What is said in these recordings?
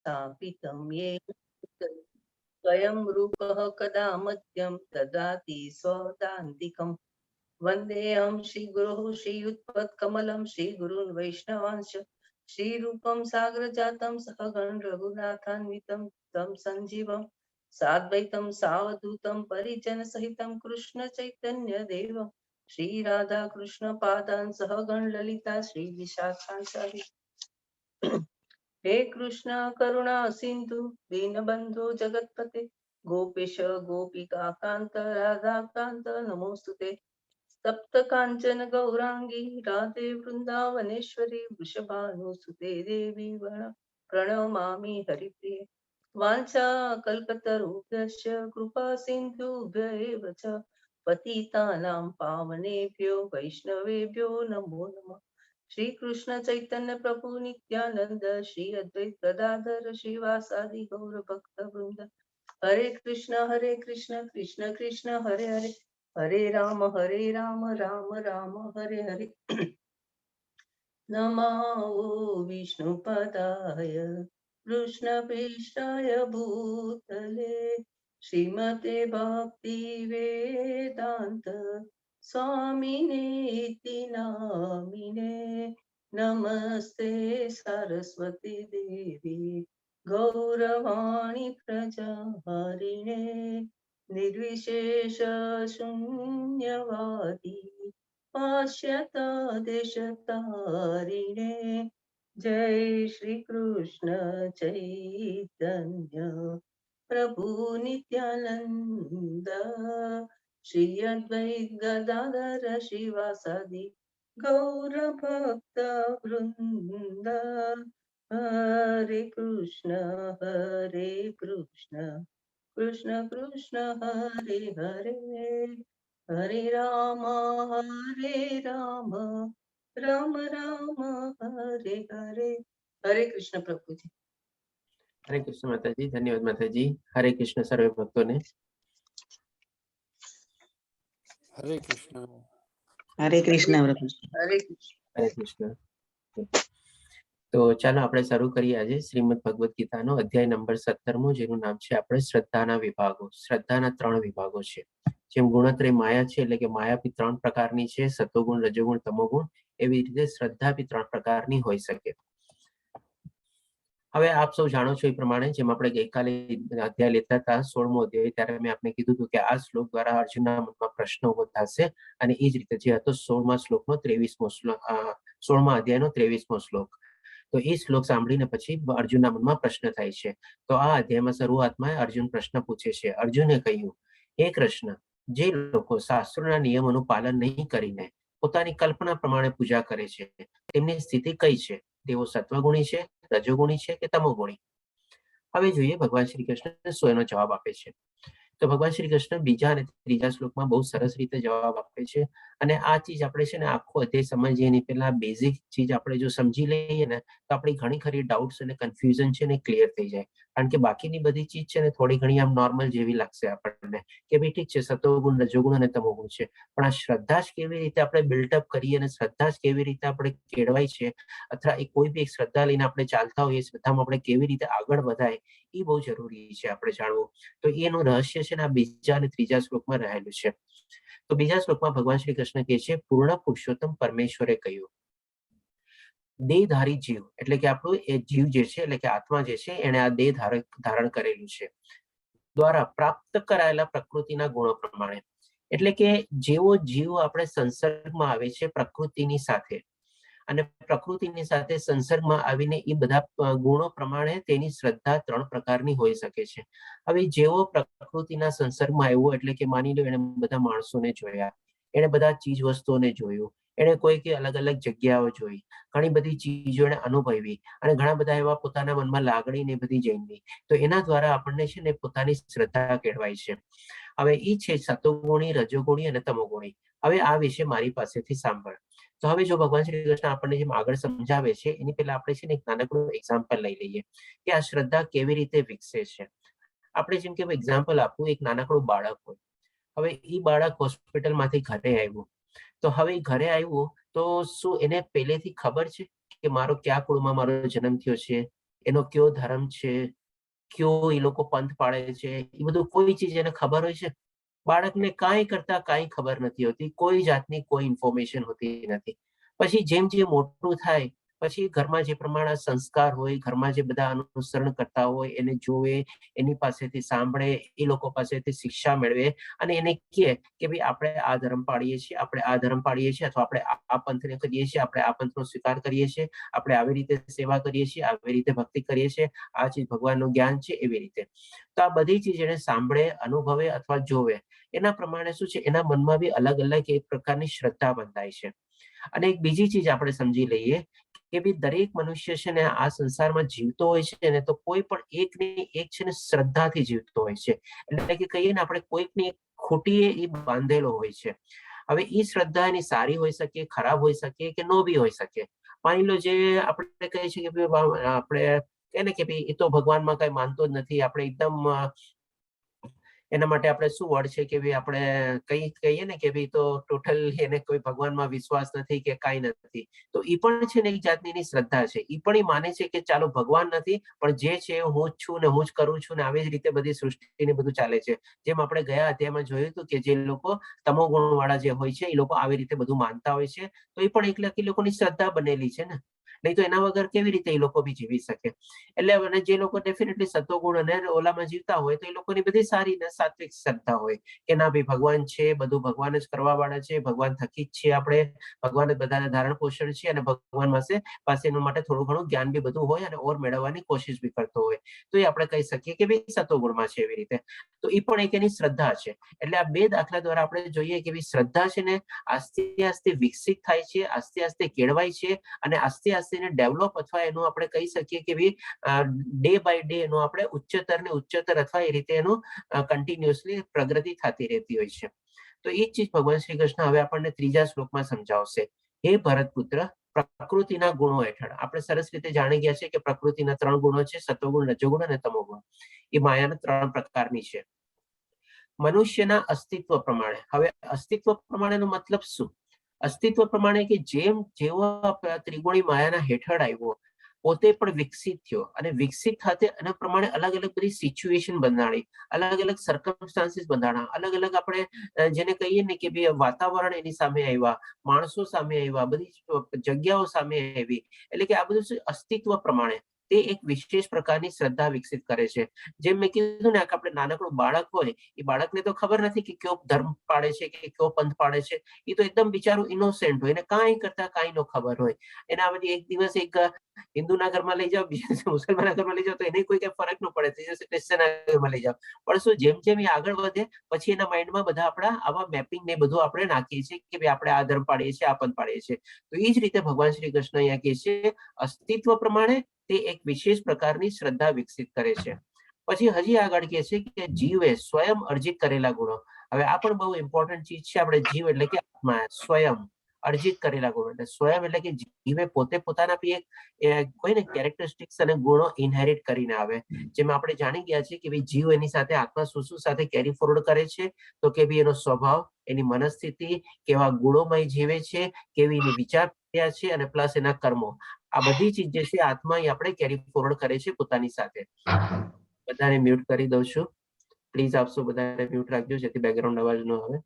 स्थापितं येन स्वयं रूपः कदा मध्यं ददाति स्वदान्तिकम्। वन्देऽहं श्रीगुरुः श्रीयुत्पत्कमलं श्रीगुरून् वैष्णवांश्च श्रीरूपं साग्रजातं सहगण रघुनाथान्वितं तं सञ्जीवं साद्वैतं सावधूतं परिजनसहितं कृष्णचैतन्यदेवं श्रीराधाकृष्णपादान् सहगण ललिता श्रीविशाखान्वितांश्च। हे कृष्ण करुणा सिंधु दीनबंधु जगतपते गोपेश गोपिका कांत राधा कांत नमोस्तुते। सप्त कांचन गौरांगी राधे वृंदावनेश्वरी वृषभानुसुते देवी प्रणमामि हरिप्रिये। वाञ्छा कल्पतरुभ्यश्च कृपा सिन्धुभ्य एव च पतितानां पावनेभ्यो वैष्णवेभ्यो नमो नमः। श्री कृष्ण चैतन्य प्रभु नित्यानंद श्री अद्वैत गदाधर श्रीवासादि गौर भक्त वृंद हरे कृष्ण कृष्ण कृष्ण हरे हरे हरे राम राम राम हरे हरे। नमो विष्णुपदाय कृष्णपृष्ठाय भूतले श्रीमते भक्ति वेदांत स्वामिनेति नामिने। नमस्ते सरस्वती देवी गौरवाणी प्रचारिणे निर्विशेष शून्यवादी पाश्चात्य देशतारिणे। जय श्री कृष्ण चैतन्य प्रभु नित्यानंद श्री अद्वैत गदाधर श्रीवासादि गौर भक्त वृंद। हरे कृष्ण कृष्ण कृष्ण हरे हरे हरे राम राम राम हरे हरे। हरे कृष्ण प्रभु जी। हरे कृष्ण माताजी, धन्यवाद माताजी। हरे कृष्ण सर्व भक्तों ने। हरे कृष्ण हरे कृष्ण हरे कृष्ण। તો ચાલો આપણે શરૂ કરીએ આજે શ્રીમદ ભગવદ ગીતાનો અધ્યાય નંબર 17મો, જેનું નામ છે આપણે શ્રદ્ધાના વિભાગો. શ્રદ્ધાના 3 વિભાગો છે. જેમ ગુણત્રય માયા છે, એટલે કે માયા બી 3 પ્રકારની છે, સતોગુણ, રજોગુણ, તમોગુણ. એવી રીતે શ્રદ્ધા બી 3 પ્રકારની હોઈ શકે. હવે આપ સૌ જાણો છો એ પ્રમાણે, જેમ આપણે ગઈકાલે અધ્યાય લેતા હતા 16મો અધ્યાય, ત્યારે મેં આપને કીધું હતું કે આ શ્લોક દ્વારા અર્જુનના મનમાં પ્રશ્ન ઉભો થશે, અને એ જ રીતે જે હતો 16મા શ્લોકનો 23મો શ્લોક, 16મા અધ્યાયનો 23મો શ્લોક. તો એ શ્લોક સાંભળીને પછી અર્જુનના મનમાં પ્રશ્ન થાય છે. તો આ અધ્યાયમાં શરૂઆતમાં અર્જુન પ્રશ્ન પૂછે છે. અર્જુને કહ્યું, હે કૃષ્ણ, જે લોકો શાસ્ત્રોના નિયમોનું પાલન નહીં કરીને પોતાની કલ્પના પ્રમાણે પૂજા કરે છે, તેમની સ્થિતિ કઈ છે? તેઓ સત્વગુણી છે, રજોગુણી છે કે તમોગુણી? હવે જોઈએ ભગવાન શ્રી કૃષ્ણ શું એનો જવાબ આપે છે. તો ભગવાન શ્રી કૃષ્ણ બીજા અને ત્રીજા શ્લોકમાં બહુ સરસ રીતે જવાબ આપે છે. અને આ ચીજ આપણે છે ને આખો અધ્યાય સમજીએ એની પહેલા બેઝિક ચીજ આપણે જો સમજી લઈએ ને, તો આપણી ઘણી ખરી ડાઉટ્સ અને કન્ફ્યુઝન છે ને ક્લિયર થઈ જાય. કારણ કે બાકીની બધી ચીજ છે ને થોડી ઘણી આમ નોર્મલ જેવી લાગશે આપણને, કે ભાઈ ઠીક છે, સતોગુણ, રજોગુણ અને તમોગુણ છે, પણ આ શ્રદ્ધા જ કેવી રીતે આપણે બિલ્ટઅપ કરીએ અને શ્રદ્ધા જ કેવી રીતે આપણે કેળવાય છે, અથવા એ કોઈ બી એક શ્રદ્ધા લઈને આપણે ચાલતા હોઈએ, શ્રદ્ધામાં આપણે કેવી રીતે આગળ વધાય, એ બહુ જરૂરી છે આપણે જાણવું. તો એનું રહસ્ય છે ને આ બીજા અને ત્રીજા શ્લોકમાં રહેલું છે. તો બીજા શ્લોકમાં ભગવાન શ્રી કૃષ્ણ કહે છે, પૂર્ણ પુરુષોત્તમ પરમેશ્વરે કહ્યું, દેહધારી જીવ, એટલે કે આપણું એ જીવ જે છે, એટલે કે આત્મા જે છે, એને આ દેહ ધારણ કરેલું છે, દ્વારા પ્રાપ્ત કરાયેલા પ્રકૃતિના ગુણો પ્રમાણે. એટલે કે જેવો જીવ આપણે સંસર્ગમાં આવે છે પ્રકૃતિની સાથે, અને પ્રકૃતિની સાથે સંસર્ગમાં આવીને એ બધા ગુણો પ્રમાણે તેની શ્રદ્ધા 3 પ્રકારની હોઈ શકે છે. હવે જેવો પ્રકૃતિના સંસર્ગમાં આવ્યો, એટલે કે માની લો એને બધા માણસોને જોયા, એને બધા ચીજ વસ્તુઓને જોયું, એને કોઈ કે અલગ અલગ જગ્યાઓ જોઈ, ઘણી બધી ચીજો એને અનુભવી, અને ઘણા બધા એવા પોતાના મનમાં લાગણી ને બધી જન્મી. તો એના દ્વારા આપણને છે ને પોતાની શ્રદ્ધા કેળવાય છે. હવે એ છે સતોગુણી, રજોગુણી અને તમોગુણી. હવે આ વિશે મારી પાસેથી સાંભળ. તો હવે જો ભગવાન શ્રી કૃષ્ણ આપણને જેમ આગળ સમજાવે છે, એની પહેલા આપણે છે ને એક નાનકડું એક્ઝામ્પલ લઈ લઈએ કે આ શ્રદ્ધા કેવી રીતે વિકસે છે. આપણે જેમ કે એક્ઝામ્પલ આપવું, એક નાનકડું બાળક હોય. હવે એ બાળક હોસ્પિટલમાંથી ઘરે આવ્યું, તો હવે ઘરે આવ્યું તો શું એને પહેલેથી ખબર છે કે મારો કયા કુળમાં મારો જન્મ થયો છે? એનો કયો ધર્મ છે, કયો એ લોકો પંથ પાળે છે, એ બધું કોઈ ચીજ એને ખબર હોય છે? બાળકને કાંઈ કરતા કાંઈ ખબર નથી હોતી, કોઈ જાતની કોઈ ઇન્ફોર્મેશન હોતી નથી. પછી જેમ જેમ મોટું થાય પછી ઘરમાં જે પ્રમાણે સંસ્કાર હોય, ઘરમાં જે બધા અનુસરણ કરતા હોય એને જોવે, એની પાસેથી સાંભળે, એ લોકો પાસેથી શિક્ષા મેળવે અને એને કહે કે ભાઈ આપણે આ ધર્મ પાળીએ છીએ, આપણે આ ધર્મ પાળીએ છીએ, અથવા આપણે આ પંથને કરીએ છીએ, આપણે આ પંથનો સ્વીકાર કરીએ છીએ, આપણે આવી રીતે સેવા કરીએ છીએ, આવી રીતે ભક્તિ કરીએ છીએ, આ ચીજ ભગવાનનું જ્ઞાન છે, એવી રીતે. તો આ બધી ચીજ એને સાંભળે, અનુભવે અથવા જોવે, એના પ્રમાણે શું છે, એના મનમાં બી અલગ અલગ એક પ્રકારની શ્રદ્ધા બંધાય છે. અને એક બીજી ચીજ આપણે સમજી લઈએ કે ભાઈ દરેક મનુષ્ય છે ને આ સંસારમાં જીવતો હોય છે ને, તો કોઈ પણ એક ને એક છે ને શ્રદ્ધાથી જીવતો હોય છે. એટલે કે કહીએ ને આપણે કોઈક ની ખોટી એ બાંધેલો હોય છે. હવે એ શ્રદ્ધા એની સારી હોઈ શકે, ખરાબ હોઈ શકે કે નો બી હોઈ શકે. માની લો જે આપણે કહીએ છીએ કે આપણે કહે ને કે ભાઈ એ તો ભગવાનમાં કઈ માનતો જ નથી, આપણે એકદમ એના માટે આપણે શું વર્ડ છે કે ભાઈ આપણે કઈ કહીએ ને કે ભાઈ તો ટોટલ એને કોઈ ભગવાનમાં વિશ્વાસ નથી કે કાંઈ નથી, તો એ પણ છે ને એક જાતની એની શ્રદ્ધા છે. એ પણ એ માને છે કે ચાલો ભગવાન નથી પણ જે છે હું જ છું ને હું જ કરું છું ને આવી જ રીતે બધી સૃષ્ટિને બધું ચાલે છે. જેમ આપણે ગયા અધ્યાયમાં જોયું હતું કે જે લોકો તમોગુણ વાળા જે હોય છે એ લોકો આવી રીતે બધું માનતા હોય છે, તો એ પણ એક લોકોની શ્રદ્ધા બનેલી છે ને, નહીં તો એના વગર કેવી રીતે એ લોકો બી જીવી શકે. એટલે જે લોકો ડેફિનેટલી સત્વગુણ અને ઓલામાં જીવતા હોય તો એ લોકોની બધી સારી ને સાત્વિક શ્રદ્ધા હોય કે ના ભાઈ ભગવાન છે, બધું ભગવાન જ કરવા વાળા છે, ભગવાન થકી જ છે, આપણે ભગવાન જ બધાને ધારણ પોષણ છે અને ભગવાન પાસે એનું માટે થોડું ઘણું જ્ઞાન બી બધું હોય અને ઓર મેળવવાની કોશિશ બી કરતો હોય, તો એ આપણે કહી શકીએ કે ભાઈ સત્વગુણમાં છે એવી રીતે. તો એ પણ એક એની શ્રદ્ધા છે. એટલે આ બે દાખલા દ્વારા આપણે જોઈએ કે ભાઈ શ્રદ્ધા છે ને આસ્તે આસ્તે વિકસિત થાય છે, આસ્તે આસ્તે કેળવાય છે અને આસ્તે આસ્તે એને ડેવલપ અથવા એનું આપણે કહી શકીએ કે ભાઈ ડે બાય ડે એનું આપણે ઉચ્ચતર ને ઉચ્ચતર અથવા એ રીતે એનું કન્ટિન્યુઅસલી પ્રગતિ થતી રહેતી હોય છે. તો એ જ ચીજ ભગવાન શ્રી કૃષ્ણ હવે આપણને ત્રીજા શ્લોકમાં સમજાવશે. હે ભરતપુત્ર, પ્રકૃતિના ગુણો હેઠળ આપણે સરસ રીતે જાણી ગયા છે કે પ્રકૃતિના 3 ગુણો છે, સત્વગુણ, રજોગુણ અને તમોગુણ. એ માયાના 3 પ્રકારની છે. મનુષ્યના અસ્તિત્વ પ્રમાણે, હવે અસ્તિત્વ પ્રમાણેનો મતલબ શું? અસ્તિત્વ પ્રમાણે કે જેવો ત્રિગુણી માયાના હેઠળ આવ્યો, પોતે પણ વિકસિત થયો અને વિકસિત થતે એના પ્રમાણે અલગ અલગ બધી સિચ્યુએશન બંધાણી, અલગ અલગ સર્કમસ્ટાન્સીસ બંધાણા, અલગ અલગ આપણે જેને કહીએ ને કે ભાઈ વાતાવરણ એની સામે આવ્યા, માણસો સામે આવ્યા, બધી જગ્યાઓ સામે આવી. એટલે કે આ બધું અસ્તિત્વ પ્રમાણે તે એક વિશેષ પ્રકારની શ્રદ્ધા વિકસિત કરે છે. જેમ મેં કીધું ને કે આપણે નાનકડું બાળક હોય, એ બાળકને તો ખબર નથી કે કયો ધર્મ પાડે છે કે કયો પંથ પાડે છે. એ તો એકદમ બિચારું ઇનોસેન્ટ હોય, એને કાંઈ કરતા કાંઈ નો ખબર હોય. એના પછી એક દિવસ એક હિન્દુના ઘરમાં લઈ જાઓ, બીજા દિવસે મુસલમાનના ઘરમાં લઈ જાઓ તો એને કોઈ કઈ ફરક ન પડે, ત્રીજા દિવસે ક્રિશ્ચનના ઘરમાં લઈ જાઓ. પણ શું જેમ જેમ એ આગળ વધે પછી એના માઇન્ડમાં બધા આપણા આવા મેપિંગ ને બધું આપણે નાખીએ છીએ કે ભાઈ આપણે આ ધર્મ પાડીએ છીએ, આ પંથ પાડીએ છીએ. તો એ જ રીતે ભગવાન શ્રી કૃષ્ણ અહીંયા કહે છે અસ્તિત્વ પ્રમાણે તે એક વિશેષ પ્રકારની શ્રદ્ધા વિકસિત કરે છે. પછી હજી આગળ કહે છે કે જીવે સ્વયં અર્જિત કરેલા ગુણો. હવે આ પણ બહુ ઇમ્પોર્ટન્ટ ચીજ છે. આપણે જીવ એટલે કે આત્મા, સ્વયં અર્જિત કરેલા ગુણો, એટલે સ્વયં એટલે કે જીવે પોતે પોતાના બી એક કોઈ ને કેરેક્ટરિસ્ટિક્સ અને ગુણો ઇનહેરિટ કરીને આવે. જેમ આપણે જાણી ગયા છે કે ભાઈ જીવ એની સાથે આત્મા શું સાથે કેરી ફોરવર્ડ કરે છે, તો કે ભાઈ એનો સ્વભાવ, એની મનસ્થિતિ, કેવા ગુણોમય જીવે છે, કેવી એની વિચાર પ્રક્રિયા છે અને પ્લસ એના કર્મો, આ બધી ચીજ જે છે આત્મા આપણે કેરી ફોરવર્ડ કરે છે પોતાની સાથે. બધાને મ્યુટ કરી દઉં છું, પ્લીઝ આપશો બધાને મ્યુટ રાખજો જેથી બેકગ્રાઉન્ડ અવાજ ન આવે.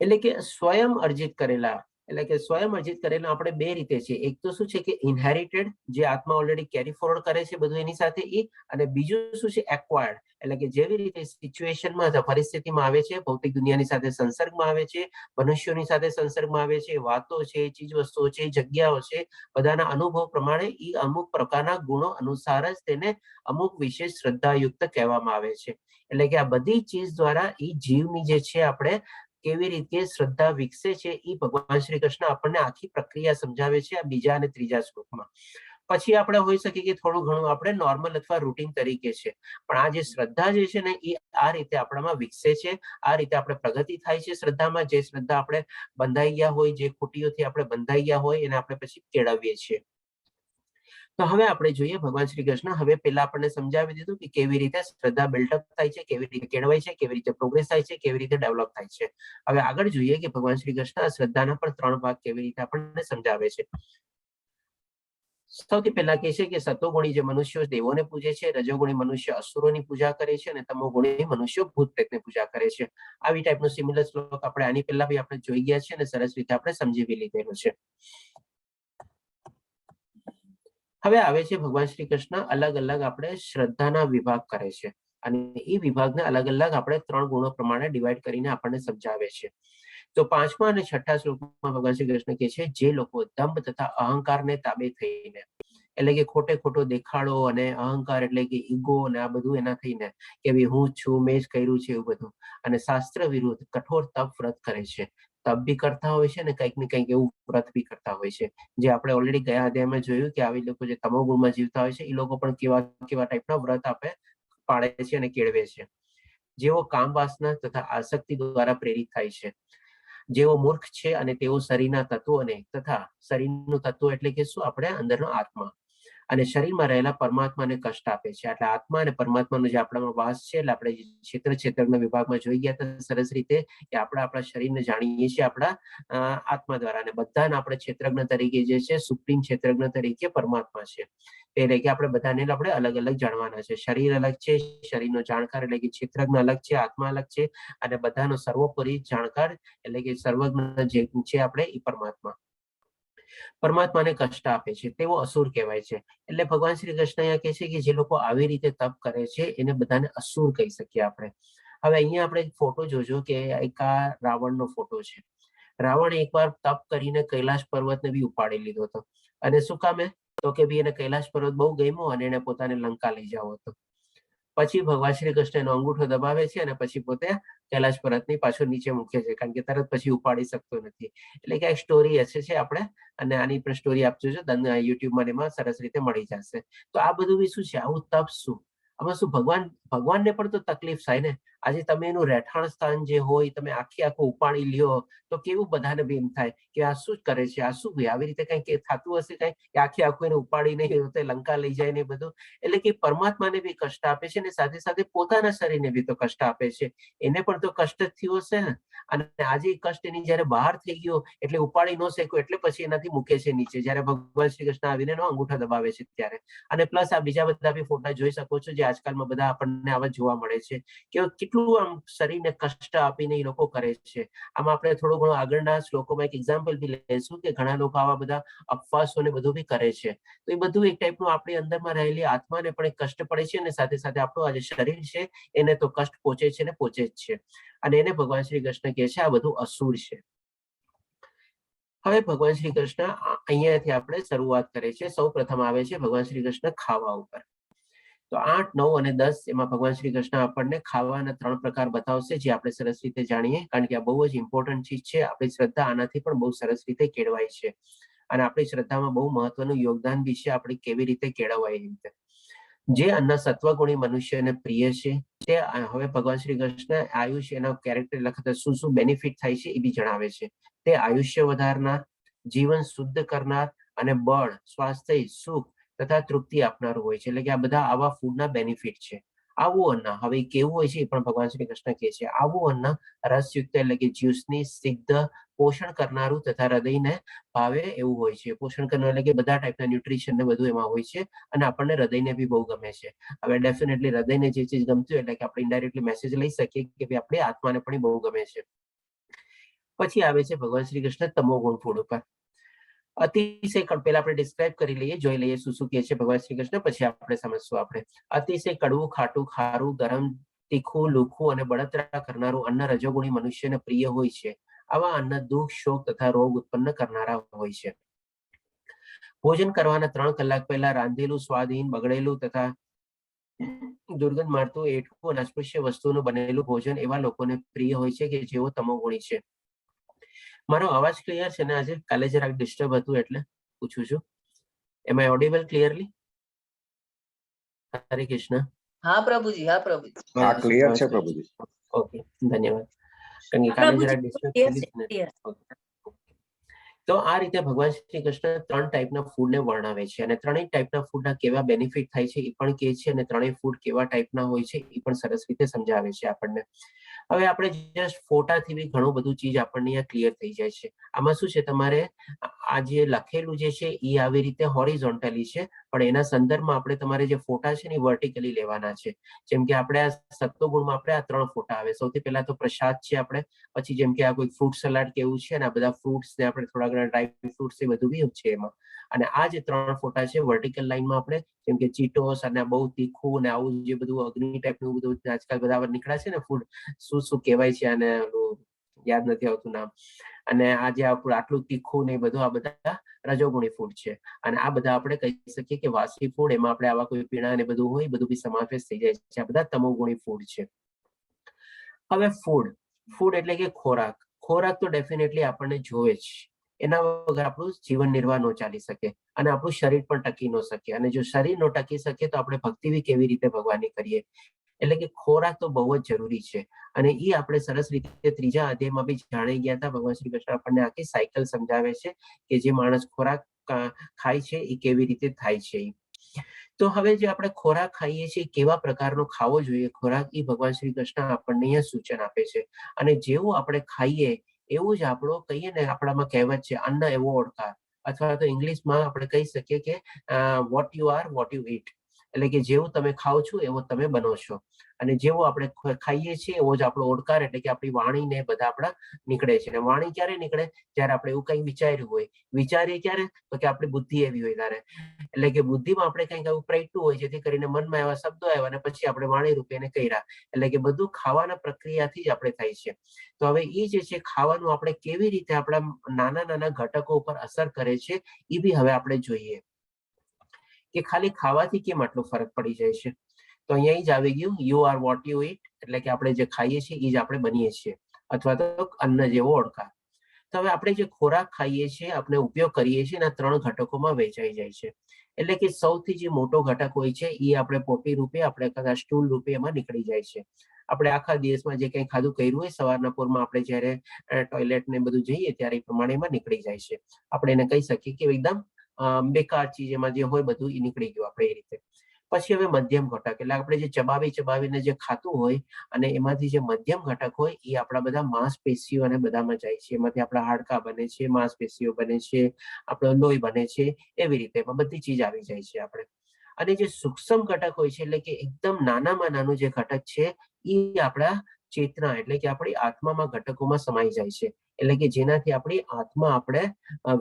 એટલે કે સ્વયં અર્જિત કરેલા, એટલે કે સ્વયં અર્જિત કરેલા આપણે બે રીતે છે. એક તો શું છે કે ઇનહેરિટેડ, જે આત્મા ઓલરેડી કેરી ફોરવર્ડ કરે છે બધું એની સાથે એ, અને બીજું શું છે એક્વાયર્ડ, એટલે કે જેવી રીતે સિચ્યુએશનમાં અથવા પરિસ્થિતિમાં આવે છે, ભૌતિક દુનિયાની સાથે સંસર્ગમાં આવે છે, મનુષ્યોની સાથે સંસર્ગમાં આવે છે, વાતો છે, ચીજ વસ્તુઓ છે, જગ્યાઓ છે, બધાના અનુભવ પ્રમાણે એ અમુક પ્રકારના ગુણો અનુસાર જ તેને અમુક વિશેષ શ્રદ્ધાયુક્ત કહેવામાં આવે છે. એટલે કે આ બધી ચીજ દ્વારા એ જીવની જે છે આપણે કેવી રીતે શ્રદ્ધા વિકસે છે એ ભગવાન શ્રી કૃષ્ણ આપણને આખી પ્રક્રિયા સમજાવે છે આ બીજા અને ત્રીજા શ્લોકમાં. પછી આપણે હોઈ શકે કે થોડું ઘણું આપણે નોર્મલ અથવા રૂટીન તરીકે છે, પણ આ જે શ્રદ્ધા જે છે ને એ આ રીતે આપણામાં વિકસે છે, આ રીતે આપણે પ્રગતિ થાય છે શ્રદ્ધામાં. જે શ્રદ્ધા આપણે બંધાઈ ગયા હોય, જે ખૂટીઓથી આપણે બંધાઈ ગયા હોય એને આપણે પછી કેળવીએ છીએ. તો હવે આપણે જોઈએ ભગવાન શ્રી કૃષ્ણ હવે પેલા આપણને સમજાવી દીધું કે કેવી રીતે શ્રદ્ધા બિલ્ડઅપ થાય છે, કેવી રીતે કેળવાય છે, કેવી રીતે પ્રોગ્રેસ થાય છે, કેવી રીતે ડેવલપ થાય છે. હવે આગળ જોઈએ કે ભગવાન શ્રી કૃષ્ણ આ શ્રદ્ધાના પણ 3 ભાગ કેવી રીતે આપણને સમજાવે છે. સૌથી પહેલા કહે છે કે સતોગુણી જે મનુષ્યો દેવોને પૂજે છે, રજોગુણી મનુષ્ય અસુરોની પૂજા કરે છે અને તમોગુણી મનુષ્યો ભૂત પ્રેતની પૂજા કરે છે. આવી ટાઈપનો સિમિલર શ્લોક આપણે આની પહેલા બી આપણે જોઈ ગયા છે અને સરસ રીતે આપણે સમજી લીધેલો છે. હવે આવે છે ભગવાન શ્રી કૃષ્ણ અલગ અલગ આપણે શ્રદ્ધાના વિભાગ કરે છે અને એ વિભાગને અલગ અલગ આપણે 3 ગુણો પ્રમાણે ડિવાઈડ કરીને આપણને સમજાવે છે. તો 5મા અને 6ઠા શ્લોકમાં ભગવાન શ્રી કૃષ્ણ કહે છે જે લોકો દંભ તથા અહંકારને તાબે થઈને, એટલે કે ખોટો દેખાડો અને અહંકાર એટલે કે ઈગો અને આ બધું એના થઈને કે ભાઈ હું છું, મેં જ કર્યું છે એવું બધું, અને શાસ્ત્ર વિરુદ્ધ કઠોર તપ વ્રત કરે છે. તપ બી કરતા હોય છે અને કંઈક ને કંઈક એવું વ્રત બી કરતા હોય છે. જે આપણે ઓલરેડી ગયા અધ્યાયમાં જોયું કે આવી લોકો જે તમોગુણમાં જીવતા હોય છે એ લોકો પણ કેવા ટાઈપના વ્રત આપે પાડે છે અને કેળવે છે. જેઓ કામ વાસના તથા આસક્તિ દ્વારા પ્રેરિત થાય છે, જેઓ મૂર્ખ છે અને તેઓ શરીરના તત્વોને તથા શરીરનું તત્વ એટલે કે શું, આપણે અંદરનો આત્મા અને શરીરમાં રહેલા પરમાત્માને કષ્ટ આપે છે. એટલે આત્મા અને પરમાત્માનો જે આપણામાં વાસ છે, એટલે આપણે ક્ષેત્રના વિભાગમાં જોઈ ગયા હતા સરસ રીતે કે આપણે આપણા શરીરને જાણીએ છીએ આપણા આત્મા દ્વારા, અને બધાને આપણે ક્ષેત્રજ્ઞ તરીકે જે છે સુપ્રીમ ક્ષેત્રજ્ઞ તરીકે પરમાત્મા છે. એટલે કે આપણે બધાને આપણે અલગ અલગ જાણવાના છે. શરીર અલગ છે, શરીરનો જાણકાર એટલે કે ક્ષેત્રજ્ઞ અલગ છે, આત્મા અલગ છે, અને બધાનો સર્વોપરી જાણકાર એટલે કે સર્વજ્ઞ જે છે આપણે એ પરમાત્મા. પરમાત્માને કષ્ટ આપે છે તેવો અસુર કહેવાય છે. એટલે ભગવાન શ્રી કૃષ્ણ અહીંયા કહે છે કે જે લોકો આવી રીતે તપ કરે છે એને બધાને અસુર કહી શકીએ આપણે. હવે અહીંયા આપણે ફોટો જોજો કે એક આ રાવણનો ફોટો છે. રાવણ એકવાર તપ કરીને કૈલાશ પર્વતને બી ઉપાડી લીધો હતો. અને શું કામે? તો કે ભાઈ એને કૈલાશ પર્વત બહુ ગમ્યો અને એને પોતાને લંકા લઈ જવો હતો. પછી ભગવાન શ્રી કૃષ્ણ એનો અંગૂઠો દબાવે છે અને પછી પોતે કૈલાશ પર્વતની પાછો નીચે મૂકે છે, કારણ કે તરત પછી ઉપાડી શકતો નથી. એટલે કે એક સ્ટોરી હશે છે આપણે, અને આની પણ સ્ટોરી આપજો છો યુટ્યુબમાં એમાં સરસ રીતે મળી જશે. તો આ બધું બી શું છે, આવું તપ શું, આમાં શું ભગવાનને પણ તો તકલીફ થાય ને. આજે તમે એનું રહેઠાણ સ્થાન જે હોય તમે આખું ઉપાડી લ્યો તો કેવું બધાને બી એમ થાય કે આ શું કરે છે, આ શું આવી રીતે કઈ થતું હશે, કઈ આખું એને ઉપાડીને લંકા લઈ જાય ને બધું. એટલે કે પરમાત્માને બી કષ્ટ આપે છે અને સાથે સાથે પોતાના શરીરને બી તો કષ્ટ આપે છે. એને પણ તો કષ્ટ જ થયું હશે ને. અને આજે કષ્ટ એની જયારે બહાર થઈ ગયો એટલે ઉપાડી ન શક્યો, એટલે પછી એનાથી મૂકે છે નીચે, જયારે ભગવાન શ્રી કૃષ્ણ આવીને એનો અંગૂઠો દબાવે છે ત્યારે. અને પ્લસ આ બીજા બધા બી ફોટા જોઈ શકો છો જે આજકાલમાં બધા આપણને આવા જોવા મળે છે કે કેટલું આમ શરીરને કષ્ટ આપીને એ લોકો કરે છે. આમાં આપણે થોડું ઘણું આગળના શ્લોકોમાં એક એક્ઝામ્પલ બી લઈશું કે ઘણા લોકો આવા બધા અપવાસો ને બધું બી કરે છે. તો એ બધું એક ટાઈપનું આપણી અંદરમાં રહેલી આત્માને પણ એક કષ્ટ પડે છે અને સાથે સાથે આપણું આ જે શરીર છે એને તો કષ્ટ પહોંચે છે ને પહોંચે જ છે. અને એને ભગવાન શ્રી કૃષ્ણ કહે છે આ બધું અસુર છે. હવે ભગવાન શ્રી કૃષ્ણ અહીંયાથી આપણે શરૂઆત કરે છે. સૌ પ્રથમ આવે છે ભગવાન શ્રી કૃષ્ણ ખાવા ઉપર. તો 8, 9 અને 10 એમાં ભગવાન શ્રી કૃષ્ણ આપણને ખાવાના 3 પ્રકાર બતાવશે, જે આપણે સરસ રીતે જાણીએ, કારણ કે આ બહુ જ ઇમ્પોર્ટન્ટ ચીજ છે. આપણી શ્રદ્ધા આનાથી પણ બહુ સરસ રીતે કેળવાય છે અને આપણી શ્રદ્ધામાં બહુ મહત્વનું યોગદાન બી છે આપણી કેવી રીતે કેળવાય એ રીતે. જે અન્ન સત્વગુણી મનુષ્યને પ્રિય છે તે હવે ભગવાન શ્રી કૃષ્ણ આયુષ્ય એના કેરેક્ટર લખતા શું શું બેનિફિટ થાય છે એ બી જણાવે છે. તે આયુષ્ય વધારનાર, જીવન શુદ્ધ કરનાર અને બળ, સ્વાસ્થ્ય, સુખ તથા તૃપ્તિ આપનારું હોય છે. એટલે કે આ બધા આવા ફૂડના બેનિફિટ છે. આવું અન્ન હવે કેવું હોય છે એ પણ ભગવાન શ્રી કૃષ્ણ કહે છે. આવું અન્ન રસયુક્ત એટલે કે જ્યુસની સિદ્ધ પોષણ કરનારું તથા હૃદયને ભાવે એવું હોય છે. પોષણ કરનાર એટલે કે બધા ટાઈપના ન્યુટ્રિશન ને બધું એમાં હોય છે અને આપણને હૃદયને બી બહુ ગમે છે. હવે ડેફિનેટલી હૃદયને જે ચીજ ગમતી હોય એટલે કે આપણે ઇન્ડાયરેક્ટલી મેસેજ લઈ શકીએ કે ભાઈ આપણી આત્માને પણ બહુ ગમે છે. પછી આવે છે ભગવાન શ્રી કૃષ્ણ તમોગુણ ફૂડ ઉપર. અતિશય પેલા આપણે ડિસ્ક્રાઇબ કરી લઈએ, જોઈ લઈએ શું શું કહે છે ભગવાન શ્રી કૃષ્ણ, પછી આપણે સમજશું. આપણે અતિશય કડવું, ખાટું, ખારું, ગરમ, તીખું, લુખું અને બળતરા કરનારું અન્ન રજોગુણી મનુષ્યને પ્રિય હોય છે. આવા અન્ન દુઃખ, શોક તથા રોગ ઉત્પન્ન કરનારા હોય છે. ભોજન કરવાના 3 કલાક પહેલા રાંધેલું, સ્વાદહીન, બગડેલું તથા દુર્ગંધ મારતું, એઠું અને અસ્પૃશ્ય વસ્તુનું બનેલું ભોજન એવા લોકોને પ્રિય હોય છે કે જેઓ તમોગુણી છે. મારો અવાજ ક્લિયર છે ને? આજે કાલે જરાક ડિસ્ટર્બ હતું એટલે પૂછું છું. એમ આઈ ઓડિબલ ક્લિયરલી? હરે કૃષ્ણ. હા પ્રભુજી, હા પ્રભુજી. હા, ક્લિયર છે પ્રભુજી. ઓકે, ધન્યવાદ. કારણ કે કાલે જરાક ડિસ્ટર્બ થયેલી છે ને. તો તો આ રીતે ભગવાન શ્રી કૃષ્ણ 3 ટાઈપના ફૂડને વર્ણવે છે અને ત્રણેય ટાઈપના ફૂડના કેવા બેનિફિટ થાય છે એ પણ કહે છે અને ત્રણેય ફૂડ કેવા ટાઈપના હોય છે એ પણ સરસ રીતે સમજાવે છે આપણને. હવે આપણે જસ્ટ ફોટાથી બી ઘણું બધું ચીજ આપણને અહીંયા ક્લિયર થઈ જાય છે. આમાં શું છે, તમારે આ જે લખેલું જે છે એ આવી રીતે હોરિઝોન્ટલી છે, પણ એના સંદર્ભમાં આપણે તમારે જે ફોટા છે ને એ વર્ટિકલી લેવાના છે. જેમ કે આપણે આ સત્વગુણમાં આપણે આ 3 ફોટા આવે. સૌથી પહેલા તો પ્રસાદ છે આપણે, પછી જેમ કે આ કોઈ ફ્રૂટ સલાડ કેવું છે અને આ બધા ફ્રૂટ્સ ને આપણે થોડા ઘણા ડ્રાય ફ્રૂટ્સ એ બધું બી છે એમાં. અને આ જે 3 ફોટા છે વર્ટિકલ લાઈનમાં આપણે, જેમ કે ચીટોસ અને બહુ તીખું અને આવું જે બધું અગ્નિ ટાઈપનું બધું આજકાલ બધા નીકળ્યા છે ને ફૂડ, શું કહેવાય છે અને યાદ નથી આવતું નામ. અને આ જે આપણું આટલું તીખું ને બધું, આ બધા રજોગુણી ફૂડ છે. અને આ બધા આપણે કહી શકીએ કે વાસી ફૂડ, એમાં આપણે આવા કોઈ પીણા ને બધું હોય બધું બી સમાવેશ થઈ જાય છે. આ બધા તમોગુણી ફૂડ છે. હવે ફૂડ એટલે કે ખોરાક તો ડેફિનેટલી આપણને જોવે જ. એના વગર આપણું જીવન નિર્વાહ ન ચાલી શકે અને આપણું શરીર પણ ટકી ન શકે. અને જો શરીર ન ટકી શકે તો આપણે ભક્તિ બી કેવી રીતે ભગવાનની કરીએ. એટલે કે ખોરાક તો બહુ જ જરૂરી છે. અને એ આપણે સરસ રીતે ત્રીજા અધ્યાયમાં બી જાણી ગયા હતા. ભગવાન શ્રી કૃષ્ણ આપણને આખી સાયકલ સમજાવે છે કે જે માણસ ખોરાક ખાય છે એ કેવી રીતે થાય છે. તો હવે જે આપણે ખોરાક ખાઈએ છીએ કેવા પ્રકારનો ખાવો જોઈએ ખોરાક, એ ભગવાન શ્રી કૃષ્ણ આપણને અહીંયા સૂચન આપે છે. અને જેવું આપણે ખાઈએ એવું જ આપણો કહીએ ને, આપણામાં કહેવત છે અન્ન એવો ઓળખાર, અથવા તો ઇંગ્લિશમાં આપણે કહી શકીએ કે what you are what you ઈટ. એટલે કે જેવું તમે ખાઓ છો એવો તમે બનો છો. અને જેવો આપણે ખાઈએ છીએ એવો જ આપણો ઓડકાર, એટલે કે આપણી વાણી ને બધા આપણા નીકળે છે. અને વાણી ક્યારે નીકળે? જ્યારે આપણે એવું કંઈ વિચાર્યું હોય. વિચારીએ ક્યારે? તો કે આપણી બુદ્ધિ એવી હોય ત્યારે. એટલે કે બુદ્ધિમાં આપણે કંઈક એવું પ્રગટ્યું હોય જેથી કરીને મનમાં એવા શબ્દો આવ્યા અને પછી આપણે વાણી રૂપે એને કર્યા. એટલે કે બધું ખાવાના પ્રક્રિયાથી જ આપણે થાય છે. તો હવે એ જે છે ખાવાનું આપણે કેવી રીતે આપણા નાના નાના ઘટકો ઉપર અસર કરે છે એ બી હવે આપણે જોઈએ કે ખાલી ખાવાથી કેમ આટલો ફરક પડી જાય છે. તો અહીંયા જ આવી ગયું યુ આર વોટ યુ ઈટ, એટલે કે આપણે જે ખાઈએ છીએ એ જ આપણે બનીએ છીએ, અથવા તો અન્ન જેવો ઓળખાર. તો હવે આપણે જે ખોરાક ખાઈએ છીએ, આપણે ઉપયોગ કરીએ છીએ એના 3 ઘટકોમાં વહેંચાઈ જાય છે. એટલે કે સૌથી જે મોટો ઘટક હોય છે એ આપણે પોટી રૂપે, આપણે કદાચ સ્ટૂલ રૂપે એમાં નીકળી જાય છે. આપણે આખા દિવસમાં જે કંઈ ખાધું કર્યું હોય, સવારના પોરમાં આપણે જ્યારે ટોયલેટ ને બધું જઈએ ત્યારે એ પ્રમાણે એમાં નીકળી જાય છે. આપણે એને કહી શકીએ કે એકદમ બેકાર ચીજ એમાં જે હોય બધું એ નીકળી ગયું આપણે એ રીતે. પછી હવે મધ્યમ ઘટક, એટલે આપણે જે ચબાવીને જે ખાતું હોય અને એમાંથી જે મધ્યમ ઘટક હોય એ આપણા બધા માંસપેશીઓ અને બધામાં જાય છે. એમાંથી આપણા હાડકા બને છે, માંસપેશીઓ બને છે, આપણો લોહી બને છે, એવી રીતે એમાં બધી ચીજ આવી જાય છે આપણે. અને જે સૂક્ષ્મ ઘટક હોય છે, એટલે કે એકદમ નાનામાં નાનું જે ઘટક છે એ આપણા ચેતના, એટલે કે આપણી આત્મામાં ઘટકોમાં સમાઈ જાય છે. એટલે કે જેનાથી આપણી આત્મા આપણે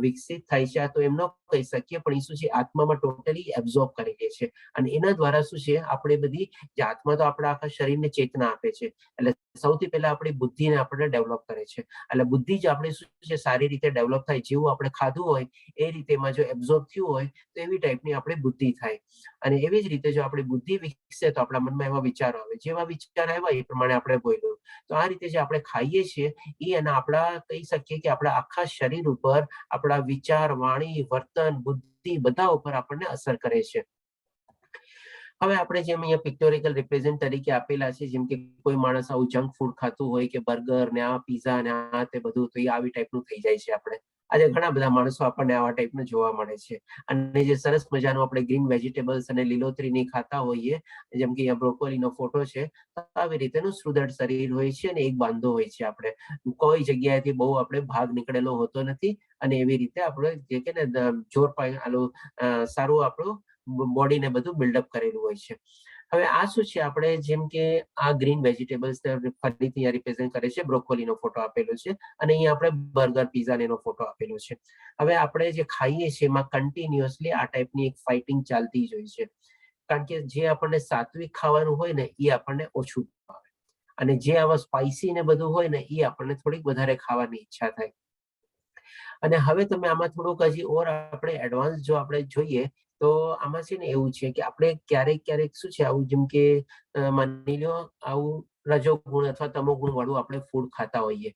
વિકસિત થાય છે. તો એમ ન કહી શકીએ, પણ એ શું છે, આત્મામાં ટોટલી એબ્ઝોર્બ કરી લે છે. અને એના દ્વારા શું છે, આપણે બધી જે આત્મા તો આપણા આખા શરીરને ચેતના આપે છે. એટલે સૌથી પહેલા આપણી બુદ્ધિને આપણે ડેવલપ કરે છે. એટલે બુદ્ધિ જ આપણે શું છે સારી રીતે ડેવલપ થાય. જેવું આપણે ખાધું હોય એ રીતે એમાં જો એબ્ઝોર્બ થયું હોય તો એવી ટાઈપની આપણી બુદ્ધિ થાય. અને એવી જ રીતે જો આપણી બુદ્ધિ વિકસે તો આપણા મનમાં એવા વિચારો આવે. જેવા વિચાર આવ્યા એ પ્રમાણે આપણે બોલ્યું. તો આ રીતે જે આપણે ખાઈએ છીએ એ અને આપણા કહી શકીએ કે આપણા આખા શરીર ઉપર આપણા વિચાર, વાણી, વર્તન, બુદ્ધિ બધા ઉપર આપણને અસર કરે છે. હવે આપણે જેમ અહીંયા પિક્ટોરિકલ રિપ્રેઝન્ટ તરીકે આપેલા છે, જેમ કે કોઈ માણસ આવું જંક ફૂડ ખાતું હોય કે બર્ગર ને આ પીઝા ને આ તે બધું, તો એ આવી ટાઈપનું થઈ જાય છે. આપણે આજે ઘણા બધા માણસો આપણને આવા ટાઈપનું જોવા મળે છે. અને જે સરસ મજાનું આપણે ગ્રીન વેજીટેબલ્સ અને લીલોતરીની ખાતા હોઈએ, જેમ કે અહીંયા બ્રોકોલીનો ફોટો છે, આવી રીતેનું સુદૃઢ શરીર હોય છે અને એક બાંધો હોય છે. આપણે કોઈ જગ્યાએથી બહુ આપણે ભાગ નીકળેલો હોતો નથી. અને એવી રીતે આપણે જે કે ને જોર સારું આપણું બોડીને બધું બિલ્ડઅપ કરેલું હોય છે. હવે આ શું છે, આપણે જેમ કે આ ગ્રીન વેજીટેબલ્સ ફરીથી રિપ્રેઝન્ટ કરે છે. બ્રોકોલીનો ફોટો આપેલો છે અને અહીંયા આપણે બર્ગર, પીઝા એનો ફોટો આપેલો છે. હવે આપણે જે ખાઈએ છીએ એમાં કન્ટિન્યુઅસલી આ ટાઈપની એક ફાઇટિંગ ચાલતી જ હોય છે. કારણ કે જે આપણને સાત્વિક ખાવાનું હોય ને એ આપણને ઓછું ભાવે, અને જે આવા સ્પાઇસી ને બધું હોય ને એ આપણને થોડીક વધારે ખાવાની ઈચ્છા થાય. અને હવે તમે આમાં થોડુંક હજી ઓર આપણે એડવાન્સ જો આપણે જોઈએ તો આમાં છે ને એવું છે કે આપણે ક્યારેક શું છે, આવું જેમ કે માની લો આવું રજોગુણ અથવા તમોગુણ વાળું આપણે ફૂડ ખાતા હોઈએ,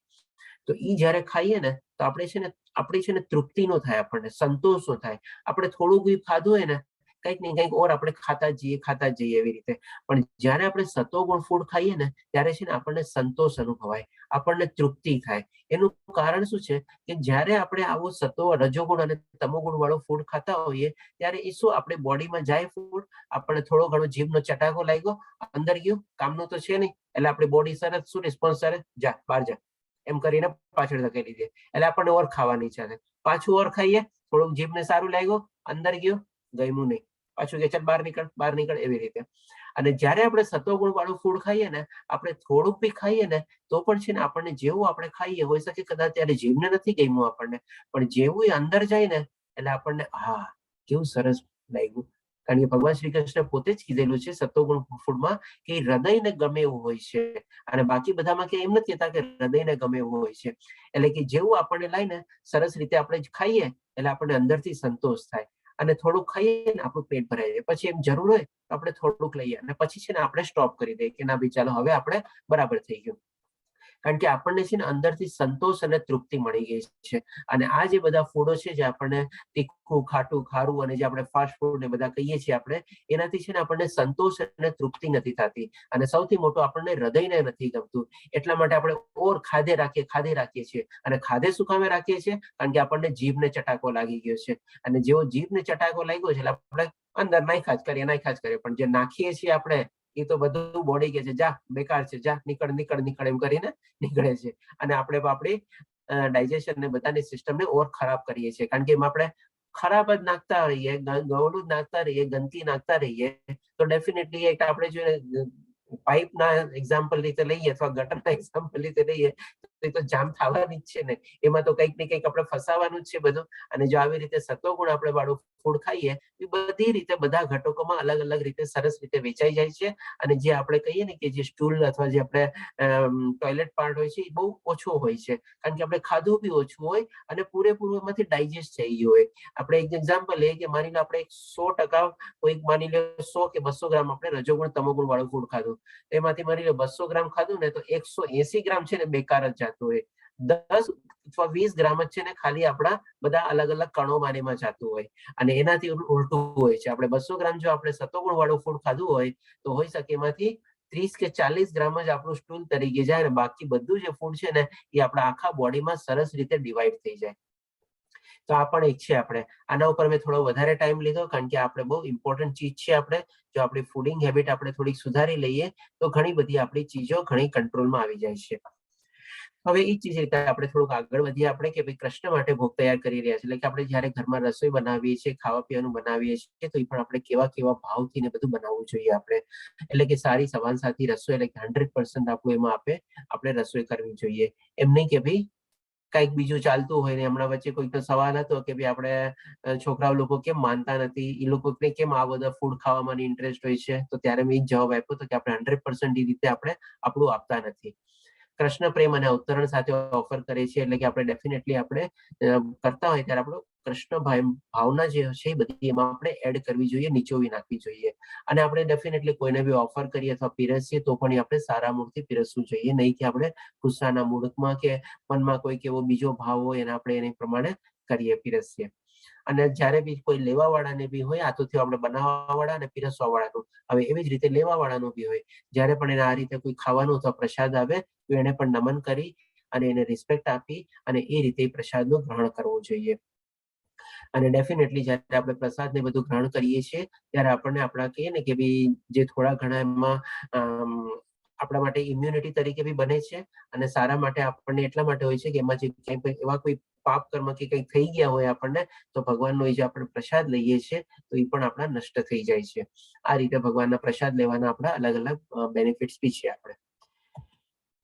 તો ઈ જયારે ખાઈએ ને તો આપણે છે ને આપણી છે ને તૃપ્તિ નો થાય, આપણને સંતોષ નો થાય. આપણે થોડુંક બી ખાધું હોય ને કંઈક ને કંઈક ઓર આપણે ખાતા જઈએ એવી રીતે. પણ જ્યારે આપણે સત્વગુણ ફૂડ ખાઈએ ને ત્યારે છે ને આપણને સંતોષ અનુભવાય, આપણને તૃપ્તિ થાય. એનું કારણ શું છે કે જ્યારે આપણે આવું રજોગુણ અને તમોગુણ વાળું ફૂડ ખાતા હોઈએ ત્યારે એ શું આપણે બોડીમાં જાય ફૂડ, આપણને થોડો ઘણો જીભનો ચટાકો લાગ્યો, અંદર ગયું, કામનું તો છે નહીં, એટલે આપણી બોડી સરસ શું રિસ્પોન્સ કરે, જા બહાર જા એમ કરીને પાછળ ધકેલી દે. એટલે આપણને ઓર ખાવાની ઈચ્છા થાય, પાછું ઓર ખાઈએ, થોડુંક જીભને સારું લાગ્યું, અંદર ગયું, ગમ્યું નહીં, પાછું કે ચાલ બહાર નીકળ એવી રીતે. અને જ્યારે આપણે સત્વગુણ વાળું ફૂડ ખાઈએ ને, આપણે થોડુંક બી ખાઈએ ને તો પણ છે ને આપણને જેવું આપણે ખાઈએ, હોય શકે કદાચ ત્યારે જીભને નથી ગમ્યું આપણને, પણ જેવું એ અંદર જાય ને એટલે આપણને હા કેવું સરસ લાગ્યું. કારણ કે ભગવાન શ્રી કૃષ્ણ પોતે જ કીધેલું છે સત્વગુણ ફૂડમાં કે હૃદયને ગમે એવું હોય છે, અને બાકી બધામાં કે એમ નથી કહેતા કે હૃદયને ગમે એવું હોય છે. એટલે કે જેવું આપણને લાઈને સરસ રીતે આપણે ખાઈએ એટલે આપણને અંદરથી સંતોષ થાય, અને થોડુંક ખાઈએ ને આપણું પેટ ભરાઈ જાય. પછી એમ જરૂર હોય તો આપણે થોડુંક લઈએ અને પછી છે ને આપણે સ્ટોપ કરી દઈએ કે ના ભાઈ ચાલો હવે આપણે બરાબર થઈ ગયું. કારણ કે આપણને છે ને અંદરથી સંતોષ અને તૃપ્તિ મળી ગઈ છે. અને આ જે બધા ફૂડો છે જે આપણને તીખું, ખાટું, ખારું અને જે આપણે ફાસ્ટ ફૂડ ને બધા કહીએ છીએ આપણે, એનાથી છે ને આપણને સંતોષ અને તૃપ્તિ નથી થતી, અને સૌથી મોટું આપણને હૃદયને નથી ગમતું. એટલા માટે આપણે ઓર ખાધે રાખીએ છીએ. અને ખાધે શું કામે રાખીએ છીએ? કારણ કે આપણને જીભને ચટાકો લાગી ગયો છે, અને જેવો જીભને ચટાકો લાગ્યો છે એટલે આપણે અંદર નાખ્યા જ કરીએ, પણ જે નાખીએ છીએ આપણે એ તો બધું બોડી કે છે જા બેકાર છે, જા નીકળ એમ કરીને નીકળે છે. અને આપણે આપણી ડાયજેશન ને બધાની સિસ્ટમને ઓર ખરાબ કરીએ છીએ, કારણ કે એમાં આપણે ખરાબ જ નાખતા રહીએ, ગવડું જ નાખતા રહીએ, ગંદકી નાખતા રહીએ, તો ડેફિનેટલી એક આપણે જો પાઇપના એક્ઝામ્પલ રીતે લઈએ અથવા ગટરના એક્ઝામ્પલ રીતે લઈએ તો એ તો જામ થવાની જ છે ને. એમાં તો કંઈક ને કંઈક આપણે ફસાવાનું જ છે બધું. અને જો આવી રીતે સત્વગુણ આપણે વાળું ફૂડ ખાઈએ એ બધી રીતે બધા ઘટકોમાં અલગ અલગ રીતે સરસ રીતે વેચાઈ જાય છે. અને જે આપણે કહીએ ને કે જે સ્ટૂલ અથવા જે આપણે ટોયલેટ પાર્ટ હોય છે એ બહુ ઓછો હોય છે, કારણ કે આપણે ખાધું બી ઓછું હોય અને પૂરેપૂરું એમાંથી ડાયજેસ્ટ થઈ ગયું હોય. આપણે એક એક્ઝામ્પલ લઈએ કે માની લો આપણે 100% કોઈ માની લો 100 કે 200 ગ્રામ આપણે રજોગુણ તમોગુણ વાળું ફૂડ ખાધું, એમાંથી માની લો 200 ગ્રામ ખાધું ને તો 180 ગ્રામ છે ને બેકાર જ જતું હોય, 10 અથવા 20 ગ્રામ જ છે ને ખાલી આપણા બધા અલગ અલગ કણો માનેમાં જતું હોય. અને એનાથી ઉલટું હોય છે, આપણે 200 ગ્રામ જો આપણે સત્વગુણ વાળું ફૂડ ખાધું હોય તો હોઈ શકે એમાંથી 30 કે 40 ગ્રામ જ આપણું સ્ટૂલ તરીકે જાય, અને બાકી બધું જે ફૂડ છે ને એ આપણા આખા બોડીમાં સરસ રીતે ડિવાઈડ થઈ જાય. તો આ પણ એક છે. આપણે આના ઉપર મેં થોડો વધારે ટાઈમ લીધો કારણ કે આપણે બહુ ઇમ્પોર્ટન્ટ ચીજ છે. આપણે જો આપણી ફૂડિંગ હેબિટ આપણે થોડીક સુધારી લઈએ તો ઘણી બધી આપણી ચીજો ઘણી કંટ્રોલમાં આવી જાય છે. હવે એ જ રીતે આપણે થોડુંક આગળ વધીએ આપણે કે ભાઈ કૃષ્ણ માટે ભોગ તૈયાર કરી રહ્યા છે, એટલે કે આપણે જયારે ઘરમાં રસોઈ બનાવીએ છીએ, ખાવા પીવાનું બનાવીએ છીએ તો એ પણ આપણે કેવા કેવા ભાવથી ને બધું બનાવવું જોઈએ આપણે. એટલે કે સારી સવાનસાથી રસોઈ, એટલે કે 100% આપણું એમાં આપણે રસોઈ કરવી જોઈએ. એમ નહીં કે ભાઈ કંઈક બીજું ચાલતું હોય ને હમણાં વચ્ચે કોઈકનો સવાલ હતો કે ભાઈ આપણે છોકરાઓ લોકો કેમ માનતા નથી, એ લોકોને કેમ આ બધા ફૂડ ખાવામાં ઇન્ટરેસ્ટ હોય છે, તો ત્યારે મેં જવાબ આપ્યો હતો કે આપણે 100% એ રીતે આપણે આપણું આપતા નથી. કૃષ્ણ પ્રેમ અને અવતરણ સાથે ઓફર કરે છે, એટલે કે આપણે ડેફિનેટલી આપણે કરતા હોય ત્યારે આપણું કૃષ્ણ ભાવના જે છે એ બધી એમાં આપણે એડ કરવી જોઈએ, નીચોવી નાખવી જોઈએ. અને આપણે ડેફિનેટલી કોઈને બી ઓફર કરીએ અથવા પીરસીએ તો પણ આપણે સારા મૂડથી પીરસવું જોઈએ, નહીં કે આપણે ગુસ્સાના મૂડમાં કે મનમાં કોઈક એવો બીજો ભાવ હોય અને આપણે એને પ્રમાણે કરીએ, પીરસીએ. અને જ્યારે બી કોઈ લેવા વાળાને બી હોય, આ તો થયું આપણે બનાવવા વાળા અને પીરસવા વાળાનું. હવે એવી જ રીતે લેવા વાળાનું બી હોય, જ્યારે પણ એને આ રીતે કોઈ ખાવાનું અથવા પ્રસાદ આવે તો એને પણ નમન કરી અને એને રિસ્પેક્ટ આપી અને એ રીતે પ્રસાદનું ગ્રહણ કરવું જોઈએ. અને ડેફિનેટલી જ્યારે આપણે પ્રસાદ ને બધું ગ્રહણ કરીએ છીએ ત્યારે આપણને આપણા કહીએ ને કે ભાઈ જે થોડા ઘણા એમાં આપણા માટે ઇમ્યુનિટી તરીકે બી બને છે, અને સારા માટે આપણને એટલા માટે હોય છે કે એમાં જે એવા કોઈ પાપ કર્મ કે કંઈક થઈ ગયા હોય આપણને, તો ભગવાનનો જે આપણે પ્રસાદ લઈએ છીએ તો એ પણ આપણા નષ્ટ થઈ જાય છે. આ રીતે ભગવાનના પ્રસાદ લેવાના આપણા અલગ અલગ બેનિફિટ્સ બી છે આપણે.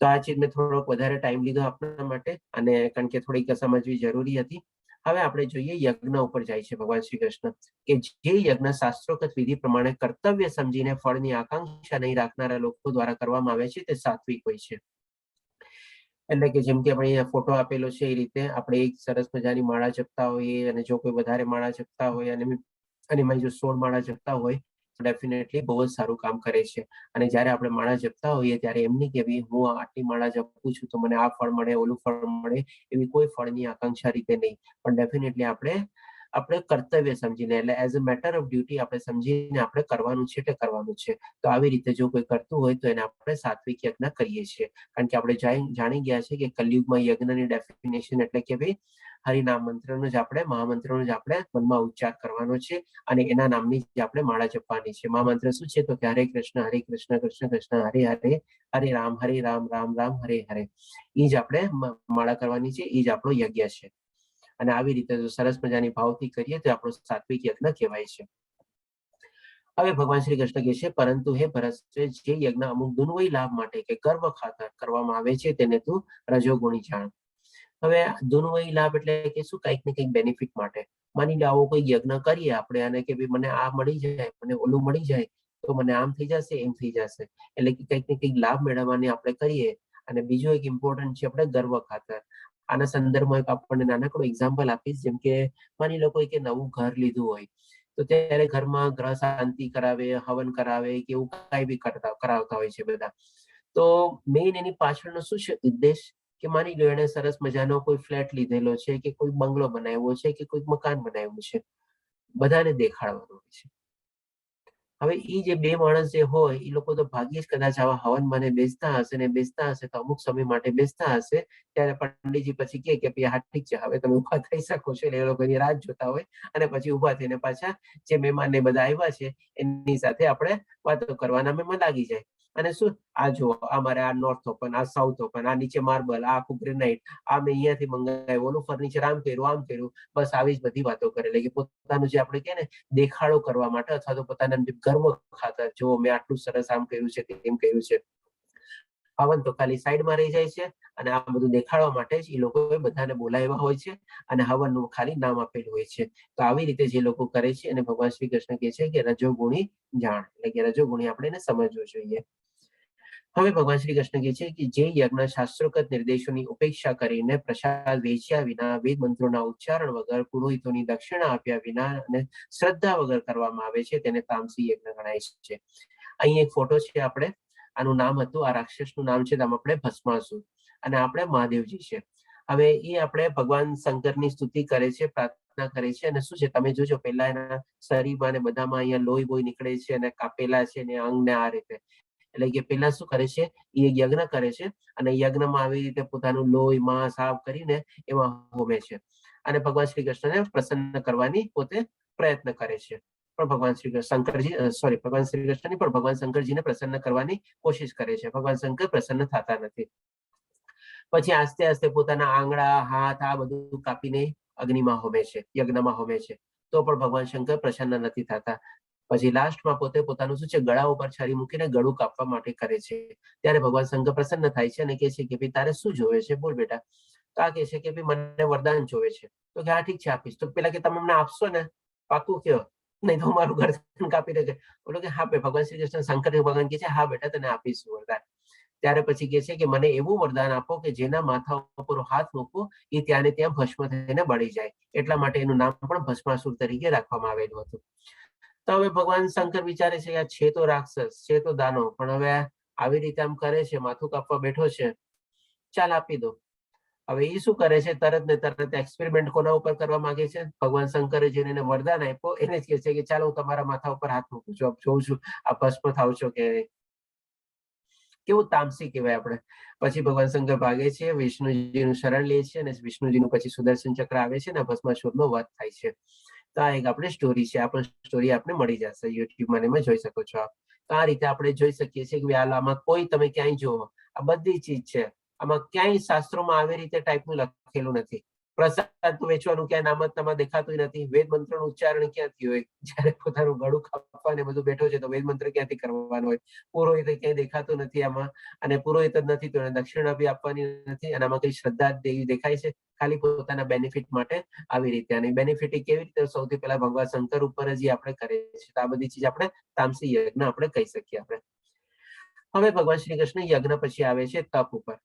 તો આ ચીજ મેં થોડોક વધારે ટાઈમ લીધો આપણા માટે, અને કારણ કે થોડીક સમજવી જરૂરી હતી. હવે આપણે જોઈએ યજ્ઞ ઉપર જાય છે ભગવાન શ્રી કૃષ્ણ, કે જે યજ્ઞ શાસ્ત્રોક્ત વિધિ પ્રમાણે કર્તવ્ય સમજીને ફળની આકાંક્ષા નહીં રાખનારા લોકો દ્વારા કરવામાં આવે છે તે સાત્વિક હોય છે. એટલે કે જેમ કે આપણે અહીંયા ફોટો આપેલો છે એ રીતે આપણે એક સરસ મજાની માળા જપતા હોઈએ, અને જો કોઈ વધારે માળા જપતા હોય અને એમાં જો 16 માળા જપતા હોય તો ડેફિનેટલી બહુ જ સારું કામ કરે છે. અને જ્યારે આપણે માળા જપતા હોઈએ ત્યારે એમ નહીં કે ભાઈ હું આટલી માળા જપું છું તો મને આ ફળ મળે, ઓલું ફળ મળે, એવી કોઈ ફળની આકાંક્ષા રીતે નહીં, પણ ડેફિનેટલી આપણે આપણે કર્તવ્ય સમજીને એટલે as a matter of duty આપણે સમજીને આપણે કરવાનું છે એટલે કરવાનું છે. તો આવી રીતે જો કોઈ કરતું હોય તો એને આપણે સાત્વિક યજ્ઞ કહીએ છીએ. કારણ કે આપણે જાણી ગયા છે કે કલયુગમાં યજ્ઞની ડેફિનેશન એટલે કે ભાઈ હરિનામ મંત્રનો જ આપણે મહામંત્રનો જ આપણે મનમાં ઉચ્ચાર કરવાનો છે અને એના નામની જ આપણે માળા જપવાની છે. મહામંત્ર શું છે તો કે હરે કૃષ્ણ કૃષ્ણ કૃષ્ણ હરે હરે, હરે રામ રામ રામ હરે હરે. એ જ આપણે માળા કરવાની છે, એ જ આપણો યજ્ઞ છે. અને આવી રીતે જો સરસ મજાની ભાવથી કરીએ તો આપણો સાત્વિક યજ્ઞ કહેવાય છે. હવે ભગવાન શ્રી કૃષ્ણ કહે છે પરંતુ હે ભરત, જે યજ્ઞ અમુક દુન્વયી લાભ માટે કે ગર્વ ખાતર કરવામાં આવે છે તેને તું રજોગુણી જાણ. હવે દુન્વયી લાભ એટલે કે શું, કંઈક ને કંઈક બેનિફિટ માટે. માની લો આવો કોઈ યજ્ઞ કરીએ આપણે અને કે ભાઈ મને આ મળી જાય, મને ઓલું મળી જાય તો મને આમ થઈ જશે, એમ થઈ જશે, એટલે કે કંઈક ને કંઈક લાભ મેળવવાની આપણે કરીએ. અને બીજું એક ઇમ્પોર્ટન્ટ છે આપણે ગર્વ ખાતર. આના સંદર્ભમાં એક આપણને નાનકડું એક્ઝામ્પલ આપીશ. જેમ કે માની લો કોઈ કે નવું ઘર લીધું હોય તો ત્યારે ઘરમાં ગ્રહ શાંતિ કરાવે, હવન કરાવે કે એવું કઈ બી કરાવતા હોય છે બધા. તો મેઇન એની પાછળનો શું છે ઉદ્દેશ કે માની લો એને સરસ મજાનો કોઈ ફ્લેટ લીધેલો છે કે કોઈ બંગલો બનાવ્યો છે કે કોઈ મકાન બનાવ્યું છે, બધાને દેખાડવાનું હોય છે. હવે એ જે બે માણસ જે હોય એ લોકો તો ભાગ્યે જ કદાચ આવા હવનમાં બેસતા હશે ને બેસતા હશે તો અમુક સમય માટે બેસતા હશે. ત્યારે પંડિતજી પછી કે હા ઠીક છે હવે તમે ઉભા થઈ શકો છો, એટલે એ લોકો એની રાહ જોતા હોય અને પછી ઉભા થઈને પાછા જે મહેમાન ને બધા આવ્યા છે એની સાથે આપણે વાતો કરવાના મેમાં લાગી જાય. અને શું આ જો અમારે આ નોર્થ ઓપન, આ સાઉથ ઓપન, આ નીચે માર્બલ, આ આખું ગ્રેનાઇટ, આ મેં અહીંયાથી મંગાવ્યું, ઓલું ફર્નિચર આમ કર્યું, બસ આવી જ બધી વાતો કરે. એટલે કે પોતાનું જે આપણે કહે ને દેખાડો કરવા માટે અથવા તો પોતાના ગર્વ ખાતર, જો મેં આટલું સરસ આમ કર્યું છે તેમ કર્યું છે. હવન તો ખાલી સાઈડમાં રહી જાય છે અને આ બધું દેખાડવા માટે જ એ લોકો બધાને બોલાવ્યા હોય છે અને હવનનું ખાલી નામ આપેલું હોય છે. તો આવી રીતે જે લોકો કરે છે અને ભગવાન શ્રી કૃષ્ણ કહે છે કે રજોગુણી જાણ, એટલે કે રજોગુણી આપણે એને સમજવું જોઈએ. હવે ભગવાન શ્રી કૃષ્ણ કહે છે કે જે યજ્ઞ શાસ્ત્રોક્ત નિર્દેશોની ઉપેક્ષા કરીને પ્રસાદ વેચ્યા વિના, વેદ મંત્રોના ઉચ્ચારણ વગર, પુરોહિતોની દક્ષિણા આપ્યા વિના અને શ્રદ્ધા વગર કરવામાં આવે છે તેને તામસી યજ્ઞ ગણાય છે. અહીં એક ફોટો છે, આપણે આનું નામ હતું, આ રાક્ષસનું નામ છે આપણે ભસ્માસુર અને આપણે મહાદેવજી છે. હવે એ આપણે ભગવાન શંકરની સ્તુતિ કરે છે, પ્રાર્થના કરે છે અને શું છે તમે જોજો પહેલા એના શરીરમાં ને બધામાં અહીંયા લોહી બોહી નીકળે છે અને કાપેલા છે ને અંગને આ રીતે. એટલે કે પેલા શું કરે છે એ યજ્ઞ કરે છે અને યજ્ઞમાં આવી રીતે પોતાનું લોહી માંસ સાફ કરીને એમાં હોમે છે અને ભગવાન શ્રી કૃષ્ણને પ્રસન્ન કરવાની પોતે પ્રયત્ન કરે છે. પણ ભગવાન શ્રી શંકરજી ભગવાન શ્રી કૃષ્ણની પણ ભગવાન શંકરજીને પ્રસન્ન કરવાની કોશિશ કરે છે. ભગવાન શંકર પ્રસન્ન થતા નથી. પછી આસ્તે આસ્તે પોતાના આંગળા, હાથ આ બધું કાપીને અગ્નિમાં હોમે છે, યજ્ઞમાં હોમે છે, તો પણ ભગવાન શંકર પ્રસન્ન નથી થતા. પછી લાસ્ટમાં પોતે પોતાનું શું છે ગળા ઉપર છરી મૂકીને ગળું કાપવા માટે કરે છે. ત્યારે ભગવાન શંકર પ્રસન્ન થાય છે અને કહે છે કે ભાઈ તારે શું જોવે છે, બોલ બેટા. તો આ કહે છે કે ભાઈ મને વરદાન જોવે છે. તો કે હા ઠીક છે આપીશ. તો પેલા કે તમે અમને આપશો ને, પાકું કયો, નહીં તો મારું ગરદન કાપી દે. બોલો કે હા ભગવાન શ્રી કૃષ્ણ શંકર ભગવાન કહે છે હા બેટા તને આપીશું વરદાન. ત્યારે પછી કહે છે કે મને એવું વરદાન આપો કે જેના માથા ઉપર હાથ મૂકું એ ત્યાં ને ત્યાં ભસ્મ થઈને બળી જાય. એટલા માટે એનું નામ પણ ભસ્માસુર તરીકે રાખવામાં આવેલું હતું. તો હવે ભગવાન શંકર વિચારે છે કે છે તો રાક્ષસ, છે તો દાનો, પણ હવે આવી રીતે આમ કરે છે, માથું કાપવા બેઠો છે, ચાલ આપી દો. હવે એ શું કરે છે, તરત ને તરત એક્સપેરિમેન્ટ કોના ઉપર કરવા માંગે છે, ભગવાન શંકરે જેને એને વરદાન આપ્યો એને જ કહે છે કે ચાલો હું તમારા માથા ઉપર હાથ મૂકું છું, જોઉં છું આ ભસ્મ થાવ છો કે. કેવું તામસી કહેવાય આપણે. પછી ભગવાન શંકર ભાગે છે, વિષ્ણુજીનું શરણ લે છે અને વિષ્ણુજીનું પછી સુદર્શન ચક્ર આવે છે અને ભસ્માસુરનો વધ થાય છે. તો આ એક આપણે સ્ટોરી છે. આ પણ સ્ટોરી આપણે મળી જશે યુટ્યુબમાં એમાં જોઈ શકો છો આપ. તો આ રીતે આપણે જોઈ શકીએ છીએ કે આમાં કોઈ તમે ક્યાંય જુઓ આ બધી ચીજ છે, આમાં ક્યાંય શાસ્ત્રોમાં આવી રીતે ટાઈપનું લખેલું નથી. પ્રસાદ વેચવાનું ક્યાંય નામતમાં દેખાતું નથી. વેદ મંત્રનું ઉચ્ચારણ ક્યાંથી હોય, જયારે પોતાનું ગળું કાપવાને બધું બેઠો છે તો વેદ મંત્ર ક્યાંથી કરવાનું હોય. પુરોહિત ક્યાંય દેખાતું નથી આમાં, અને પુરોહિત જ નથી તો એને દક્ષિણા બી આપવાની નથી. અને આમાં કઈ શ્રદ્ધા દેવી દેખાય છે, ખાલી પોતાના બેનિફિટ માટે આવી રીતે. અને બેનિફિટ કેવી રીતે, સૌથી પહેલા ભગવાન શંકર ઉપર જ આપણે કરીએ છીએ. તો આ બધી ચીજ આપણે તામસી યજ્ઞ આપણે કહી શકીએ આપણે. હવે ભગવાન શ્રી કૃષ્ણ યજ્ઞ પછી આવે છે તપ ઉપર.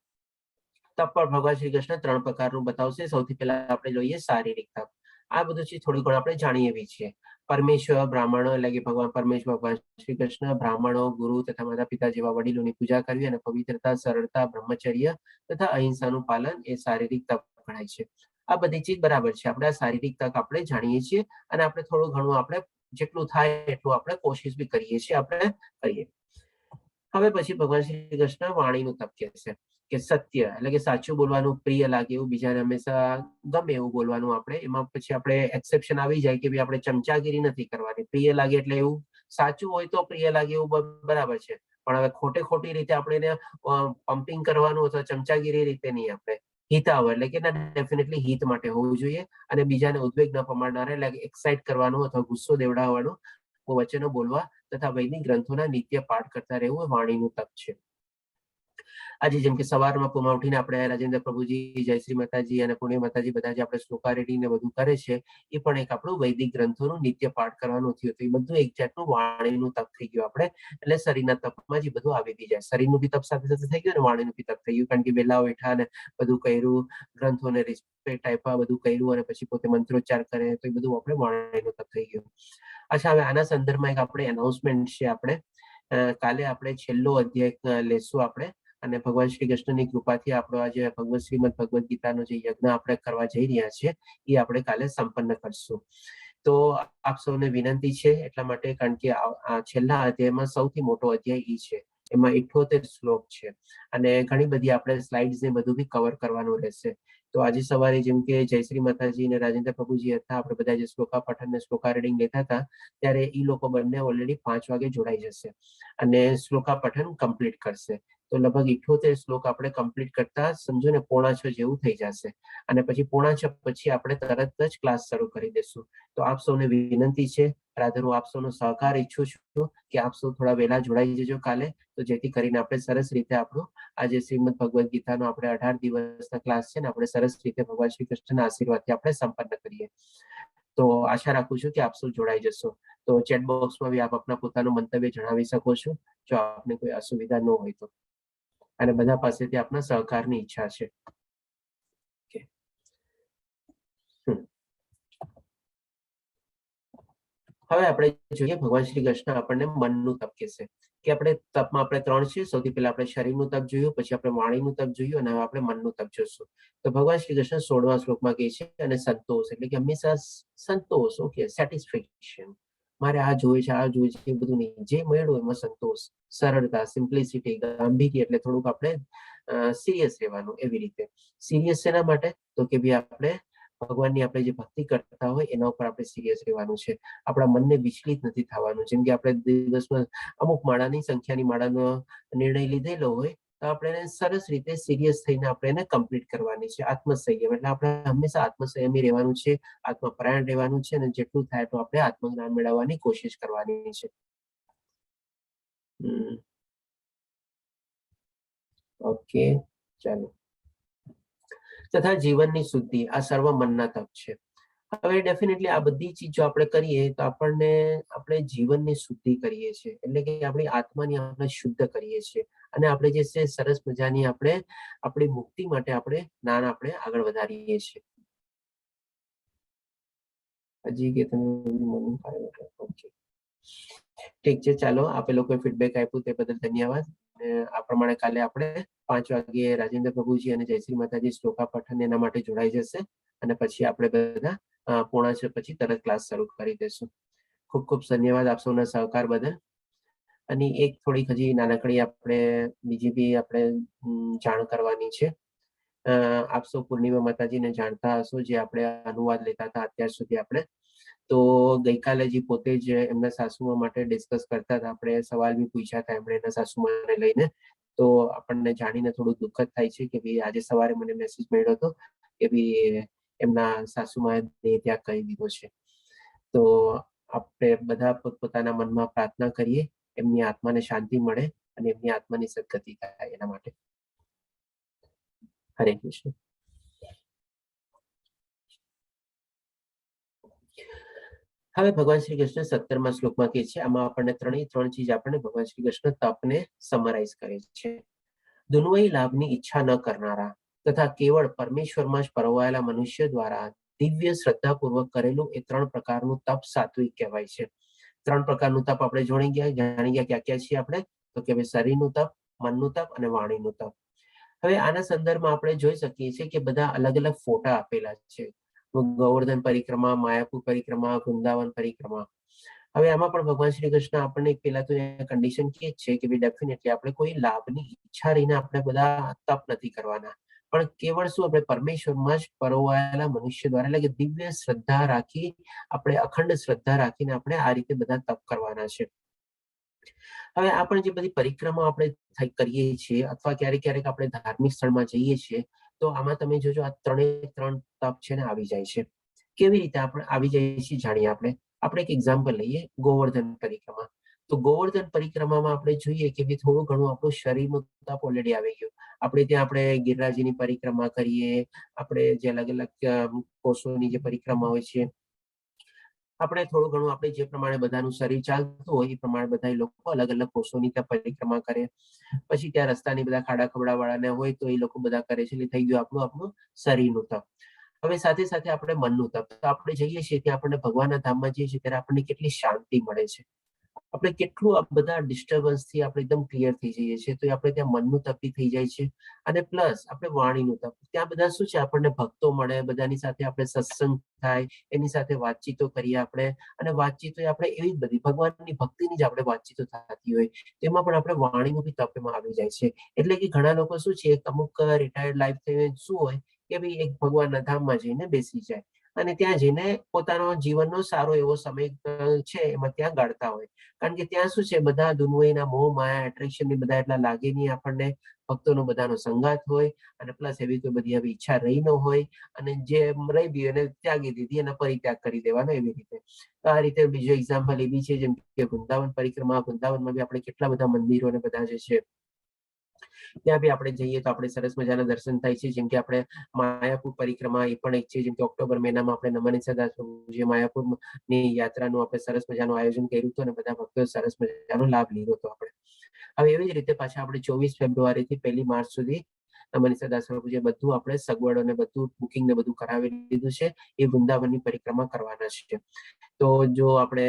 તપ પર ભગવાન શ્રી કૃષ્ણ 3 પ્રકારનું બતાવશે. સૌથી પહેલા આપણે જોઈએ શારીરિક તપ. આ બધું ચીજ થોડી ઘણી આપણે જાણીએ એવી છીએ. પરમેશ્વર, બ્રાહ્મણો એટલે કે ભગવાન પરમેશ્વર ભગવાન શ્રી કૃષ્ણ, બ્રાહ્મણો, ગુરુ તથા માતા પિતા જેવા વડીલોની પૂજા કરવી અને પવિત્રતા, સરળતા, બ્રહ્મચર્ય તથા અહિંસાનું પાલન એ શારીરિક તપ ગણાય છે. આ બધી ચીજ બરાબર છે. આપણે આ શારીરિક તક આપણે જાણીએ છીએ અને આપણે થોડું ઘણું આપણે જેટલું થાય એટલું આપણે કોશિશ બી કરીએ છીએ, આપણે કરીએ. હવે પછી ભગવાન શ્રી કૃષ્ણ વાણીનું તપ કહે છે કે સત્ય એટલે કે સાચું બોલવાનું, પ્રિય લાગે એવું, બીજાને હંમેશા ગમે એવું બોલવાનું. આપણે એમાં પછી આપણે એક્સેપ્શન આવી જાય કે ભાઈ આપણે ચમચાગીરી નથી કરવાની. પ્રિય લાગે એટલે એવું સાચું હોય તો પ્રિય લાગે એવું બરાબર છે, પણ હવે ખોટી રીતે આપણે એને પમ્પિંગ કરવાનું અથવા ચમચાગીરી રીતે નહીં. આપણે હિતાવ એટલે કે ડેફિનેટલી હિત માટે હોવું જોઈએ અને બીજાને ઉદ્વેગ ન પમાડનાર એટલે એક્સાઇટ કરવાનું અથવા ગુસ્સો દેવડાવવાનું વચનો બોલવા તથા વૈદિક ગ્રંથોના નિત્ય પાઠ કરતા રહેવું વાણીનું તપ છે. આજે જેમ કે સવારમાં પૂર્વમાં ઉઠીને આપણે રાજેન્દ્ર પ્રભુજી, જયશ્રી માતાજી અને પુણ્ય માતાજી બધા જે આપણે શ્લોકા રેડી ને બધું કરે છે, એ પણ એક આપણું વૈદિક ગ્રંથોનું નિત્ય પાઠ કરવાનું થયું. તો એ બધું એક જાતનું વાણીનું તપ થઈ ગયું આપણે. એટલે શરીરના તપમાં જ બધું આવી બી જાય. શરીરનું બી તપ સાથે સાથે થઈ ગયું અને વાણીનું બી તપ થઈ ગયું, કારણ કે વેલા ઉઠ્યા ને બધું કર્યું, ગ્રંથોને રિસ્પેક્ટ આપ્યા, બધું કર્યું અને પછી પોતે મંત્રોચ્ચાર કરે, તો એ બધું આપણે વાણીનું તપ થઈ ગયું. અચ્છા, હવે આના સંદર્ભમાં એક આપણે એનાઉન્સમેન્ટ છે. આપણે કાલે આપણે છેલ્લો અધ્યાય લેશું આપણે, અને ભગવાન શ્રી કૃષ્ણની કૃપાથી આપણો આજે શ્રીમદ ભગવદ ગીતાનો જે યજ્ઞ આપણે કરવા જઈ રહ્યા છીએ એ આપણે કાલે સંપન્ન કરશું. તો આપ સૌને વિનંતી છે એટલા માટે, કારણ કે આ છેલ્લા અધ્યાયમાં સૌથી મોટો અધ્યાય એ છે. એમાં 78 શ્લોક છે અને ઘણી બધી આપણે સ્લાઇડ્સ ને બધું બી કવર કરવાનું રહેશે. તો આજે સવારે જેમ કે જયશ્રી માતાજી અને રાજેન્દ્ર પ્રભુજી હતા, આપણે બધા જે શ્લોકા પઠન ને શ્લોકા રીડિંગ લેતા હતા, ત્યારે એ લોકો બંને ઓલરેડી 5 વાગે જોડાઈ જશે અને શ્લોકા પઠન કમ્પ્લીટ કરશે. તો લગભગ 78 શ્લોક આપણે કમ્પ્લીટ કરતા સમજો ને 5:45 જેવું થઈ જશે અને પછી 5:45 પછી આપણે તરત જ ક્લાસ શરૂ કરી દેશું. તો આપ સૌને વિનંતી છે, રાધર હું આપ સૌનો સહકાર ઈચ્છું છું કે આપ સૌ થોડા વહેલા જોડાઈ જજો કાલે, તો જેથી કરીને આપણે સરસ રીતે આપણું આજે શ્રીમદ ભગવદ ગીતાનો આપણે 18 દિવસના ક્લાસ છે ને આપણે સરસ રીતે ભગવાન શ્રી કૃષ્ણના આશીર્વાદથી આપણે સંપન્ન કરીએ. તો આશા રાખું છું કે આપ સૌ જોડાઈ જશો. તો ચેટ બોક્સમાં બી આપ આપના પોતાનું મંતવ્ય જણાવી શકો છો જો આપને કોઈ અસુવિધા ન હોય તો, અને બધા પાસેથી આપના સહકારની ઈચ્છા છે. હવે આપણે જોઈએ ભગવાન શ્રી કૃષ્ણ આપણને મનનું તપ કહેશે કે આપણે તપમાં આપણે 3 છે. સૌથી પહેલા આપણે શરીરનું તપ જોયું, પછી આપણે વાણીનું તપ જોયું અને હવે આપણે મનનું તપ જોશું. તો ભગવાન શ્રી કૃષ્ણ 16મા શ્લોકમાં કહે છે અને સંતોષ એટલે કે હંમેશા સંતોષ, ઓકે, સેટિસ્ફેક્શન. મારે આ જોઈએ છે, આ જોઈએ છે, એ બધું નહીં, જે મળ્યું એમાં સંતોષ, સરળતા, સિમ્પ્લિસિટી, ગાંભીર્ય એટલે થોડુંક આપણે સિરિયસ રહેવાનું. એવી રીતે સિરિયસ શેના માટે? તો કે ભાઈ આપણે ભગવાનની આપણે જે ભક્તિ કરતા હોય એના ઉપર આપણે સિરિયસ રહેવાનું છે. આપણા મનને વિચલિત નથી થવાનું. જેમ કે આપણે દિવસમાં અમુક માળાની સંખ્યાની માળાનો નિર્ણય લીધેલો હોય તો આપણે સરસ રીતે સિરિયસ થઈને આપણે એને કમ્પ્લીટ કરવાની છે. આત્મસંયમ એટલે આપણે હંમેશા આત્મસંયમી રહેવાનું છે, આત્મપરાયણ રહેવાનું છે અને જેટલું થાય તો આપણે આત્મજ્ઞાન મેળવવાની કોશિશ કરવાની છે. ઓકે, ચાલો. તથા જીવનની શુદ્ધિ આ સર્વ મનના તપ છે. હવે ડેફિનેટલી આ બધી ચીજો આપણે કરીએ તો આપણને આપણે જીવનની શુદ્ધિ કરીએ છીએ, એટલે કે આપણી આત્માની આપણે શુદ્ધ કરીએ છીએ અને આપણે જે છે સરસ મજાની આપણે આપણી મુક્તિ માટે આપણે જ્ઞાન આપણે આગળ વધારીએ છીએ. હજી કે તમે ઠીક છે, ચાલો. આપે લોકોએ ફીડબેક આપ્યું તે બદલ ધન્યવાદ. આ પ્રમાણે કાલે આપણે 5 વાગ્યે રાજેન્દ્ર પ્રભુજી અને જયશ્રી માતાજી શ્લોકા પઠન એના માટે જોડાઈ જશે અને પછી આપણે બધા 5:45 પછી તરત ક્લાસ શરૂ કરી દેશું. ખૂબ ખૂબ ધન્યવાદ આપ સૌના સહકાર બદલ. અને એક થોડીક હજી નાનકડી આપણે બીજી બી આપણે જાણ કરવાની છે. આપ સૌ પૂર્ણિમા માતાજીને જાણતા હશો, જે આપણે અનુવાદ લેતા હતા અત્યાર સુધી આપણે. તો ગઈકાલે જે પોતે જ એમના સાસુમા માટે ડિસ્કસ કરતા હતા, આપણે સવાલ બી પૂછ્યા હતા એમણે એના સાસુમાને લઈને. તો આપણને જાણીને થોડું દુઃખદ થાય છે કે ભાઈ આજે સવારે મને મેસેજ મળ્યો હતો કે ભાઈ એમના સાસુમાએ દેહ ત્યાગ કરી દીધો છે. તો આપણે બધા પોતપોતાના મનમાં પ્રાર્થના કરીએ એમની આત્માને શાંતિ મળે અને એમની આત્માની સદગતિ થાય એના માટે. હરે કૃષ્ણ. હવે ભગવાન શ્રી કૃષ્ણ 17મા શ્લોકમાં કહે છે, આમાં આપણને ત્રણ ચીજ આપણને ભગવાન શ્રી કૃષ્ણ તપને સમરાઈઝ કરે છે. દુન્વયી લાભની ઈચ્છા ન કરનારા તથા કેવળ પરમેશ્વરમાં જ પરોવાયેલા મનુષ્ય દ્વારા દિવ્ય શ્રદ્ધાપૂર્વક કરેલું એ 3 પ્રકારનું તપ સાત્વિક કહેવાય છે. 3 પ્રકારનું તપ આપણે જાણી ગયા ક્યાં ક્યાં છીએ આપણે? તો કે શરીરનું તપ, મનનું તપ અને વાણીનું તપ. હવે આના સંદર્ભમાં આપણે જોઈ શકીએ છીએ કે બધા અલગ અલગ ફોટા આપેલા છે. ગોવર્ધન પરિક્રમા, માયાપુર પરિક્રમા, વૃંદાવન પરિક્રમા. હવે આમાં પણ ભગવાન શ્રી કૃષ્ણ આપણને પેલા તો કન્ડિશન કે છે કે ડેફિનેટલી આપણે કોઈ લાભની ઈચ્છા રહીને આપણે બધા તપ નથી કરવાના, પણ કેવળ શું આપણે પરમેશ્વરમાં જ પરોવાયેલા મનુષ્ય દ્વારા, એટલે કે દિવ્ય શ્રદ્ધા રાખી, આપણે અખંડ શ્રદ્ધા રાખીને આપણે આ રીતે બધા તપ કરવાના છે. હવે આપણે જે બધી પરિક્રમા આપણે કરીએ છીએ અથવા ક્યારેક ક્યારેક આપણે ધાર્મિક સ્થળમાં જઈએ છીએ, તો આમાં તમે જોજો આ 3 તપ છે ને આવી જાય છે. કેવી રીતે આપણે આવી જાય છે જાણીએ. આપણે એક એક્ઝામ્પલ લઈએ, ગોવર્ધન પરિક્રમા. તો ગોવર્ધન પરિક્રમામાં આપણે જોઈએ કે થોડું ઘણું આપણું શરીરનું તપ ઓલરેડી આવી ગયું. આપણે ગિરિરાજની પરિક્રમા કરીએ, આપણે જે અલગ અલગ કોષોની જે પરિક્રમા હોય છે, આપણે થોડું ઘણું આપણે જે પ્રમાણે બધાનું શરીર ચાલતું હોય એ પ્રમાણે બધા લોકો અલગ અલગ કોષોની ત્યાં પરિક્રમા કરે. પછી ત્યાં રસ્તાની બધા ખાડા ખબડા વાળાને હોય તો એ લોકો બધા કરે છે. એટલે થઈ ગયું આપણું શરીરનું તપ. હવે સાથે સાથે આપણે મનનું તપ. તો આપણે જઈએ છીએ ત્યાં આપણને ભગવાનના ધામમાં જઈએ છીએ ત્યારે આપણને કેટલી શાંતિ મળે છે. આપણે કેટલું આ બધા ડિસ્ટર્બન્સ થી આપણે એકદમ ક્લિયર થઈ જઈએ છીએ. તો આપણે ત્યાં મનનું તપ બી થઈ જાય છે, અને પ્લસ આપણે વાણીનું તપ. ત્યાં બધા શું છે, આપણને ભક્તો મળે, બધાની સાથે આપણે સત્સંગ થાય, એની સાથે વાતચીતો કરીએ આપણે. અને વાતચીતો આપણે એવી જ બધી ભગવાનની ભક્તિની જ આપણે વાતચીતો થતી હોય, તેમાં પણ આપણે વાણીનું બી તપ એમાં આવી જાય છે. એટલે કે ઘણા લોકો શું છે, અમુક રિટાયર્ડ લાઈફ થઈને શું હોય કે ભાઈ એક ભગવાનના ધામમાં જઈને બેસી જાય અને ત્યાં જઈને પોતાનો જીવનનો સારો એવો સમય છે એમાં ત્યાં ગાળતા હોય. કારણ કે ત્યાં શું છે, બધા દુનિયાના મોહ માયા એટ્રેક્શન ની બધા એટલા લાગે નહીં આપણને. ભક્તોનો બધાનો સંગાત હોય, અને પ્લસ એવી કોઈ બધી આવી ઈચ્છા રહી ન હોય, અને જે રહી ગઈ એને ત્યાગી દીધી, એને પરિત્યાગ કરી દેવાનો એવી રીતે. તો આ રીતે બીજો એક્ઝામ્પલ એ બી છે, જેમ કે વૃંદાવન પરિક્રમા. વૃંદાવનમાં બી આપણે કેટલા બધા મંદિરો અને બધા જે છે ત્યાં બી આપણે જઈએ તો આપણે સરસ મજાના દર્શન થાય છે. જેમ કે આપણે માયાપુર પરિક્રમા એ પણ એક છે. જેમ કે ઓક્ટોબર મહિનામાં આપણે નમન સદાશિવ માયાપુર ની યાત્રાનું આપણે સરસ મજાનું આયોજન કર્યું હતું, અને બધા ભક્તોએ સરસ મજાનો લાભ લીધો હતો આપણે. હવે એવી જ રીતે પાછા આપણે 24 ફેબ્રુઆરી થી 1 માર્ચ સુધી નમન સદાશિવ જે બધું આપણે સગવડ અને બધું બુકિંગ ને બધું કરાવી લીધું છે, એ વૃંદાવનની પરિક્રમા કરવાના છે. તો જો આપણે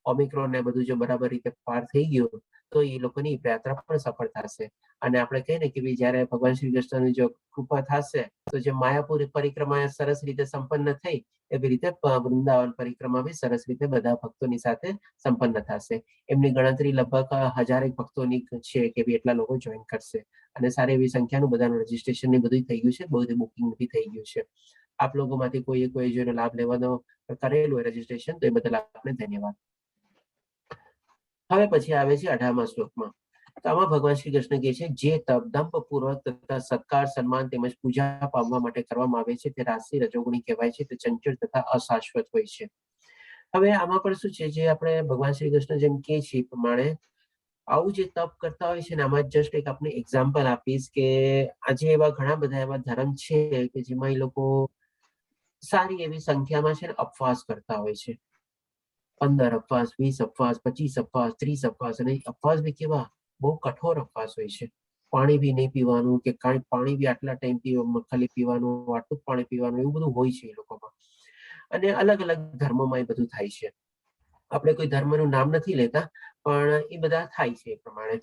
ઓમિક્રોન ને બધું જો બરાબર રીતે પાર થઈ ગયું તો એ લોકોની યાત્રા પણ સફળ થશે. અને આપણે કહીએ ને કે જયારે ભગવાન શ્રી કૃષ્ણની જો કૃપા થશે તો જે માયાપુર પરિક્રમા સરસ રીતે સંપન્ન થઈ, એવી રીતે વૃંદાવન પરિક્રમા બી સરસ રીતે બધા ભક્તોની સાથે સંપન્ન થશે. એમની ગણતરી લગભગ 1000 ભક્તોની છે કે એટલા લોકો જોઈન કરશે, અને સારી એવી સંખ્યાનું બધાનું રજીસ્ટ્રેશન ને બધું થઈ ગયું છે, બધું બુકિંગ બી થઈ ગયું છે. આપ લોકોમાંથી કોઈ જેનો લાભ લેવાનો કરેલું હોય રજીસ્ટ્રેશન, તો એ બદલ આપને ધન્યવાદ. હવે પછી આવે છે 18મા શ્લોકમાં. તો આમાં ભગવાન શ્રી કૃષ્ણ કહે છે, જે તપ દંભપૂર્વક તથા સત્કાર સન્માન તેમજ પૂજા પામવા માટે કરવામાં આવે છે તે રાશિ રજોગુણી કહેવાય છે. તે ચંચળ તથા અશાશ્વત હોય છે. હવે આમાં પણ શું છે, જે આપણે ભગવાન શ્રી કૃષ્ણ જેમ કહે છે એ પ્રમાણે આવું જે તપ કરતા હોય છે ને, આમાં જસ્ટ એક આપણે એક્ઝામ્પલ આપીશ કે આજે એવા ઘણા બધા એવા ધર્મ છે કે જેમાં એ લોકો સારી એવી સંખ્યામાં છે ને ઉપવાસ કરતા હોય છે. 15 ઉપવાસ, 20 ઉપવાસ, 25 ઉપવાસ, 30 ઉપવાસ, અને ઉપવાસ બી કેવા બહુ કઠોર ઉપવાસ હોય છે. પાણી બી નહીં પીવાનું, કે પાણી બી આટલા ટાઈમ ખાલી પીવાનું, આટલું જ પાણી પીવાનું, એવું બધું હોય છે એ લોકોમાં. અને અલગ અલગ ધર્મોમાં એ બધું થાય છે. આપણે કોઈ ધર્મનું નામ નથી લેતા, પણ એ બધા થાય છે એ પ્રમાણે.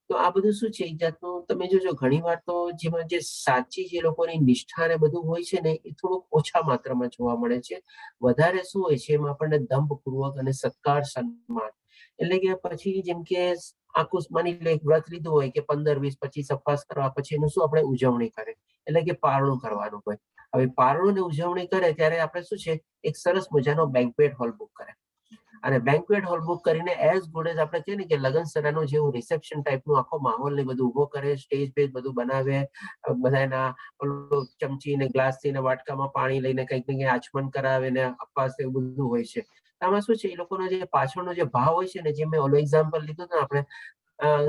તો આ બધું શું છે, એક જાતનું તમે જોજો ઘણી વાર તો જેમાં જે સાચી જે લોકોની નિષ્ઠા ને બધું હોય છે ને, એ થોડુંક ઓછા માત્રામાં જોવા મળે છે. વધારે શું હોય છે, એમાં આપણને દંભપૂર્વક અને સત્કાર સન્માન, એટલે કે પછી જેમ કે આખું માની લે વ્રત લીધું હોય કે 15, 20, 25 ઉપવાસ કરવા, પછી એનું શું આપણે ઉજવણી કરે, એટલે કે પારણું કરવાનું હોય. હવે પારણું ને ઉજવણી કરે ત્યારે આપણે શું છે, એક સરસ મજાનો બેન્ક્વેટ હોલ બુક કરે, અને બેન્ક્વેટ હોલ બુક કરીને એઝ ગુડ એઝ આપણે કહીએ ને કે લગ્ન સરાનું જેવું રિસેપ્શન ટાઈપનું આખો માહોલ ને બધું ઉભો કરે, સ્ટેજ પેજ બધું બનાવે, બધાના ચમચી ને ગ્લાસ થી ને વાટકામાં પાણી લઈને કંઈક ને કંઈક આચમન કરાવે ને ઉપવાસ એવું બધું હોય છે. આમાં શું છે, એ લોકોનો જે પાછળનો જે ભાવ હોય છે ને, જે મેં ઓલો એક્ઝામ્પલ લીધું ને, આપણે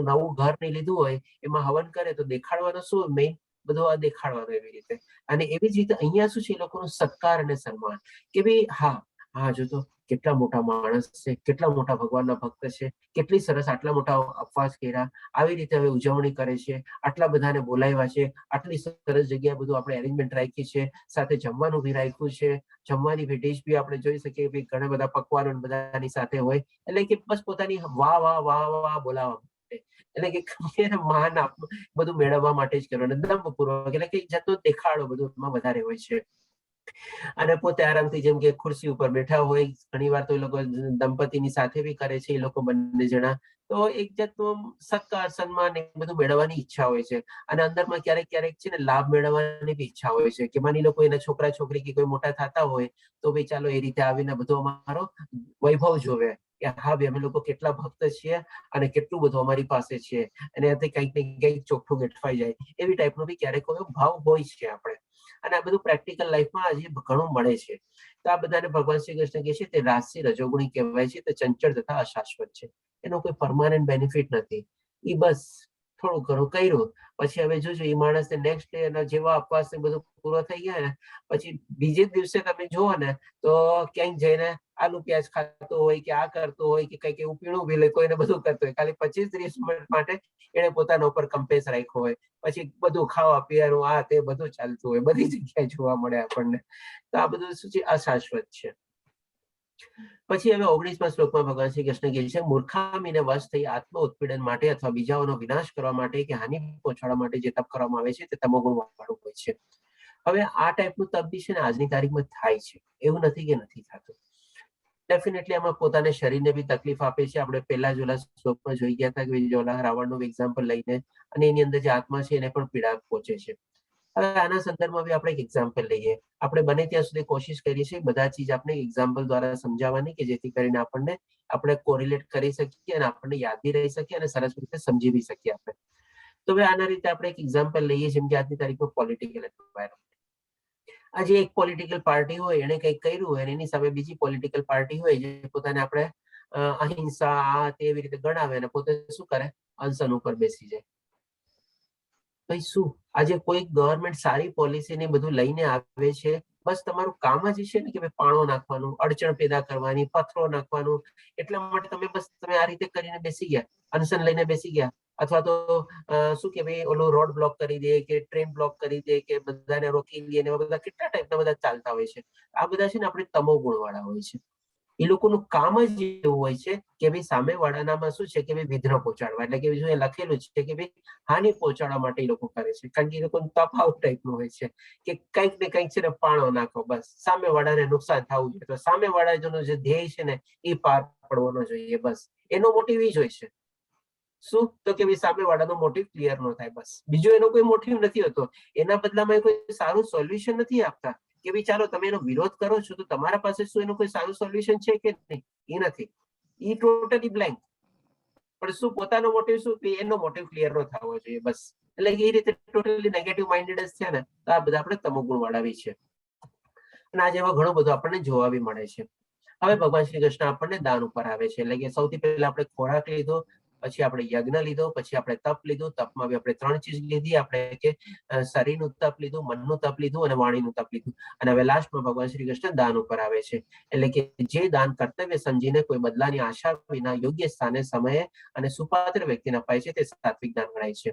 નવું ઘર ને લીધું હોય, એમાં હવન કરે તો દેખાડવાનો શું મેઇન બધું આ દેખાડવાનું એવી રીતે. અને એવી જ રીતે અહીંયા શું છે, એ લોકોનું સત્કાર અને સન્માન, કે ભાઈ હા જો તો કેટલા મોટા માણસ છે, કેટલા મોટા ભગવાનના ભક્ત છે, કેટલી સરસ આટલા મોટા ઉપવાસ કર્યા, આવી રીતે હવે ઉજવણી કરે છે, આટલા બધાને બોલાવ્યા છે, આટલી સરસ જગ્યાએ બધું આપણે એરેન્જમેન્ટ રાખી છે, સાથે જમવાનું બી રાખ્યું છે, જમવાની બી ડીશ બી આપણે જોઈ શકીએ ઘણા બધા પકવાનો બધાની સાથે હોય, એટલે કે બસ પોતાની વાહ વાહ વાહ વાહ બોલાવવા. માટે, એટલે કે માન બધું મેળવવા માટે જ કરવાનું, દંભપૂર્વક, એટલે કે જતો દેખાડો બધું એમાં વધારે હોય છે. અને પોતે આરામથી જેમ કે ખુરશી ઉપર બેઠા હોય, ઘણી વાર તો એ લોકો દંપતીની સાથે બી કરે છે, એ લોકો બંને જણા, તો એક જાતનું સત્કાર સન્માન એ બધું મેળવવાની ઈચ્છા હોય છે. અને અંદરમાં ક્યારેક ક્યારેક છે ને લાભ મેળવવાની બી ઈચ્છા હોય છે, કે માની લો એના છોકરા છોકરી કે કોઈ મોટા થતા હોય તો ભાઈ ચાલો એ રીતે આવીને બધો અમારો વૈભવ જોવે કે હા ભાઈ અમે લોકો કેટલા ભક્ત છીએ અને કેટલું બધું અમારી પાસે છે, અને એનાથી કંઈક ને કંઈક ચોખ્ખું ગેઠવાઈ જાય, એવી ટાઈપનો બી ક્યારેક ભાવ હોય છે આપણે. અને આ બધું પ્રેક્ટિકલ લાઈફમાં હજી ઘણું મળે છે. તો આ બધાને ભગવાન શ્રી કૃષ્ણ કહે છે તે રાશિ રજોગુણી કહેવાય છે, તે ચંચળ તથા અશાશ્વત છે, એનો કોઈ પરમાનન્ટ બેનિફિટ નથી. એ બસ થોડું ઘણું કર્યું પછી હવે જોજો એ માણસને નેક્સ્ટ ડે એના જેવા અપવાસ ને બધું પૂરો થઈ ગયા ને પછી બીજે જ દિવસે તમે જુઓ ને તો ક્યાંક જઈને આલુ પ્યાજ ખાતો હોય કે આ કરતો હોય કે કઈક એવું પીણું બી લેતો હોય ને બધું કરતો હોય, ખાલી 25-30 મિનિટ માટે એને પોતાના ઉપર કમ્પેસ રાખ્યો હોય, પછી બધું ખાવા પીવાનું આ તે બધું ચાલતું હોય, બધી જગ્યાએ જોવા મળે આપણને. તો આ બધું શું છે, અશાશ્વત છે. પછી હવે 19મા શ્લોકમાં ભગવાન શ્રી કૃષ્ણ કહે છે, મૂર્ખામીને વશ થઈ આત્મ ઉત્પીડન માટે અથવા બીજાઓનો વિનાશ કરવા માટે કે હાનિ પહોંચાડવા માટે જે તપ કરવામાં આવે છે તે તમોગુણ વાળું હોય છે. હવે આ ટાઈપનું તપ બી છે ને આજની તારીખમાં થાય છે, એવું નથી કે નથી થતું. ડેફિનેટલી આમાં પોતાને શરીરને બી તકલીફ આપે છે. આપણે પહેલા જ ઓલા શ્લોકમાં જોઈ ગયા હતા કે ઓલા રાવણનું એક્ઝામ્પલ લઈને, અને એની અંદર જે આત્મા છે એને પણ પીડા પહોંચે છે. હવે આના સંદર્ભમાં બી આપણે એક એક્ઝામ્પલ લઈએ. આપણે બને ત્યાં સુધી કોશિશ કરીએ છીએ બધા ચીજ આપણે એક્ઝામ્પલ દ્વારા સમજાવવાની, કે જેથી કરીને આપણે કોરિલેટ કરી શકીએ અને આપણને યાદ બી રહી શકીએ અને સરસ રીતે સમજી બી શકીએ આપણે. તો હવે આના રીતે આપણે એક એક્ઝામ્પલ લઈએ, જેમ કે આજની તારીખમાં પોલિટિકલ એન્વાયરમેન્ટ. આજે એક પોલિટિકલ પાર્ટી હોય, એને કંઈક કર્યું હોય, એની સામે બીજી પોલિટિકલ પાર્ટી હોય જે પોતાને આપણે અહિંસા આ તેવી રીતે ગણાવે અને પોતે શું કરે, અનશન ઉપર બેસી જાય. ભાઈ શું આજે કોઈ ગવર્મેન્ટ સારી પોલિસી ને બધું લઈને આવે છે, બસ તમારું કામ જ છે ને કે પાણો નાખવાનું, અડચણ પેદા કરવાની, પથ્થરો નાખવાનું, એટલા માટે તમે આ રીતે કરીને બેસી ગયા, અનશન લઈને બેસી ગયા. અથવા તો શું કે ભાઈ ઓલું રોડ બ્લોક કરી દે કે ટ્રેન બ્લોક કરી દે કે બધાને રોકી દે, ને બધા કેટલા ટાઈપના બધા ચાલતા હોય છે. આ બધા છે ને આપણે તમો ગુણ વાળા હોય છે. એ લોકોનું કામ જ એવું હોય છે કે ભાઈ સામે વાળાનામાં શું છે કે ભાઈ વિઘ્ન પહોંચાડવા, એટલે કે જો એ લખેલું છે કે ભાઈ હાનિ પહોંચાડવા માટે એ લોકો કરે છે. કારણ કે એ લોકોનું તપ આઉટ ટાઈપનું હોય છે કે કંઈક ને કંઈક છે ને પાણો નાખો, બસ સામે વાળાને નુકસાન થવું જોઈએ, તો સામે વાળાનો જે ધ્યેય છે ને એ પાર પડવાનો જોઈએ, બસ એનો મોટિવ એ જ હોય છે. શું તો કે ભાઈ સામે વાળાનો મોટિવ ક્લિયર ન થાય, બસ બીજો એનો કોઈ મોટિવ નથી હોતો. એના બદલામાં કોઈ સારું સોલ્યુશન નથી આપતા કે ભાઈ ચાલો તમે એનો વિરોધ કરો છો તો તમારા પાસે શું એનું કોઈ સારું સોલ્યુશન છે કે નહીં, એ નથી. એ ટોટલી બ્લેન્ક. પણ શું પોતાનો મોટિવ શું, એનો મોટિવ ક્લિયર ન થવો જોઈએ, બસ. એટલે એ રીતે ટોટલી નેગેટિવ માઇન્ડેડ જ છે ને, તો આ બધા આપણે તમોગુણ વાળા છે. અને આજે એમાં ઘણું બધું આપણને જોવા બી મળે છે. હવે ભગવાન શ્રી કૃષ્ણ આપણને દાન ઉપર આવે છે, એટલે કે સૌથી પહેલા આપણે ખોરાક લીધો, પછી આપણે યજ્ઞ લીધો, પછી આપણે તપ લીધું. તપમાં બી આપણે 3 ચીજ લીધી, આપણે કે શરીરનું તપ લીધું, મનનું તપ લીધું અને વાણીનું તપ લીધું. અને હવે લાસ્ટમાં ભગવાન શ્રી કૃષ્ણ દાન ઉપર આવે છે, એટલે કે જે દાન કર્તવ્ય સમજીને કોઈ બદલાની આશા વિના યોગ્ય સ્થાને, સમયે અને સુપાત્ર વ્યક્તિને અપાય છે તે સાત્વિક દાન ગણાય છે.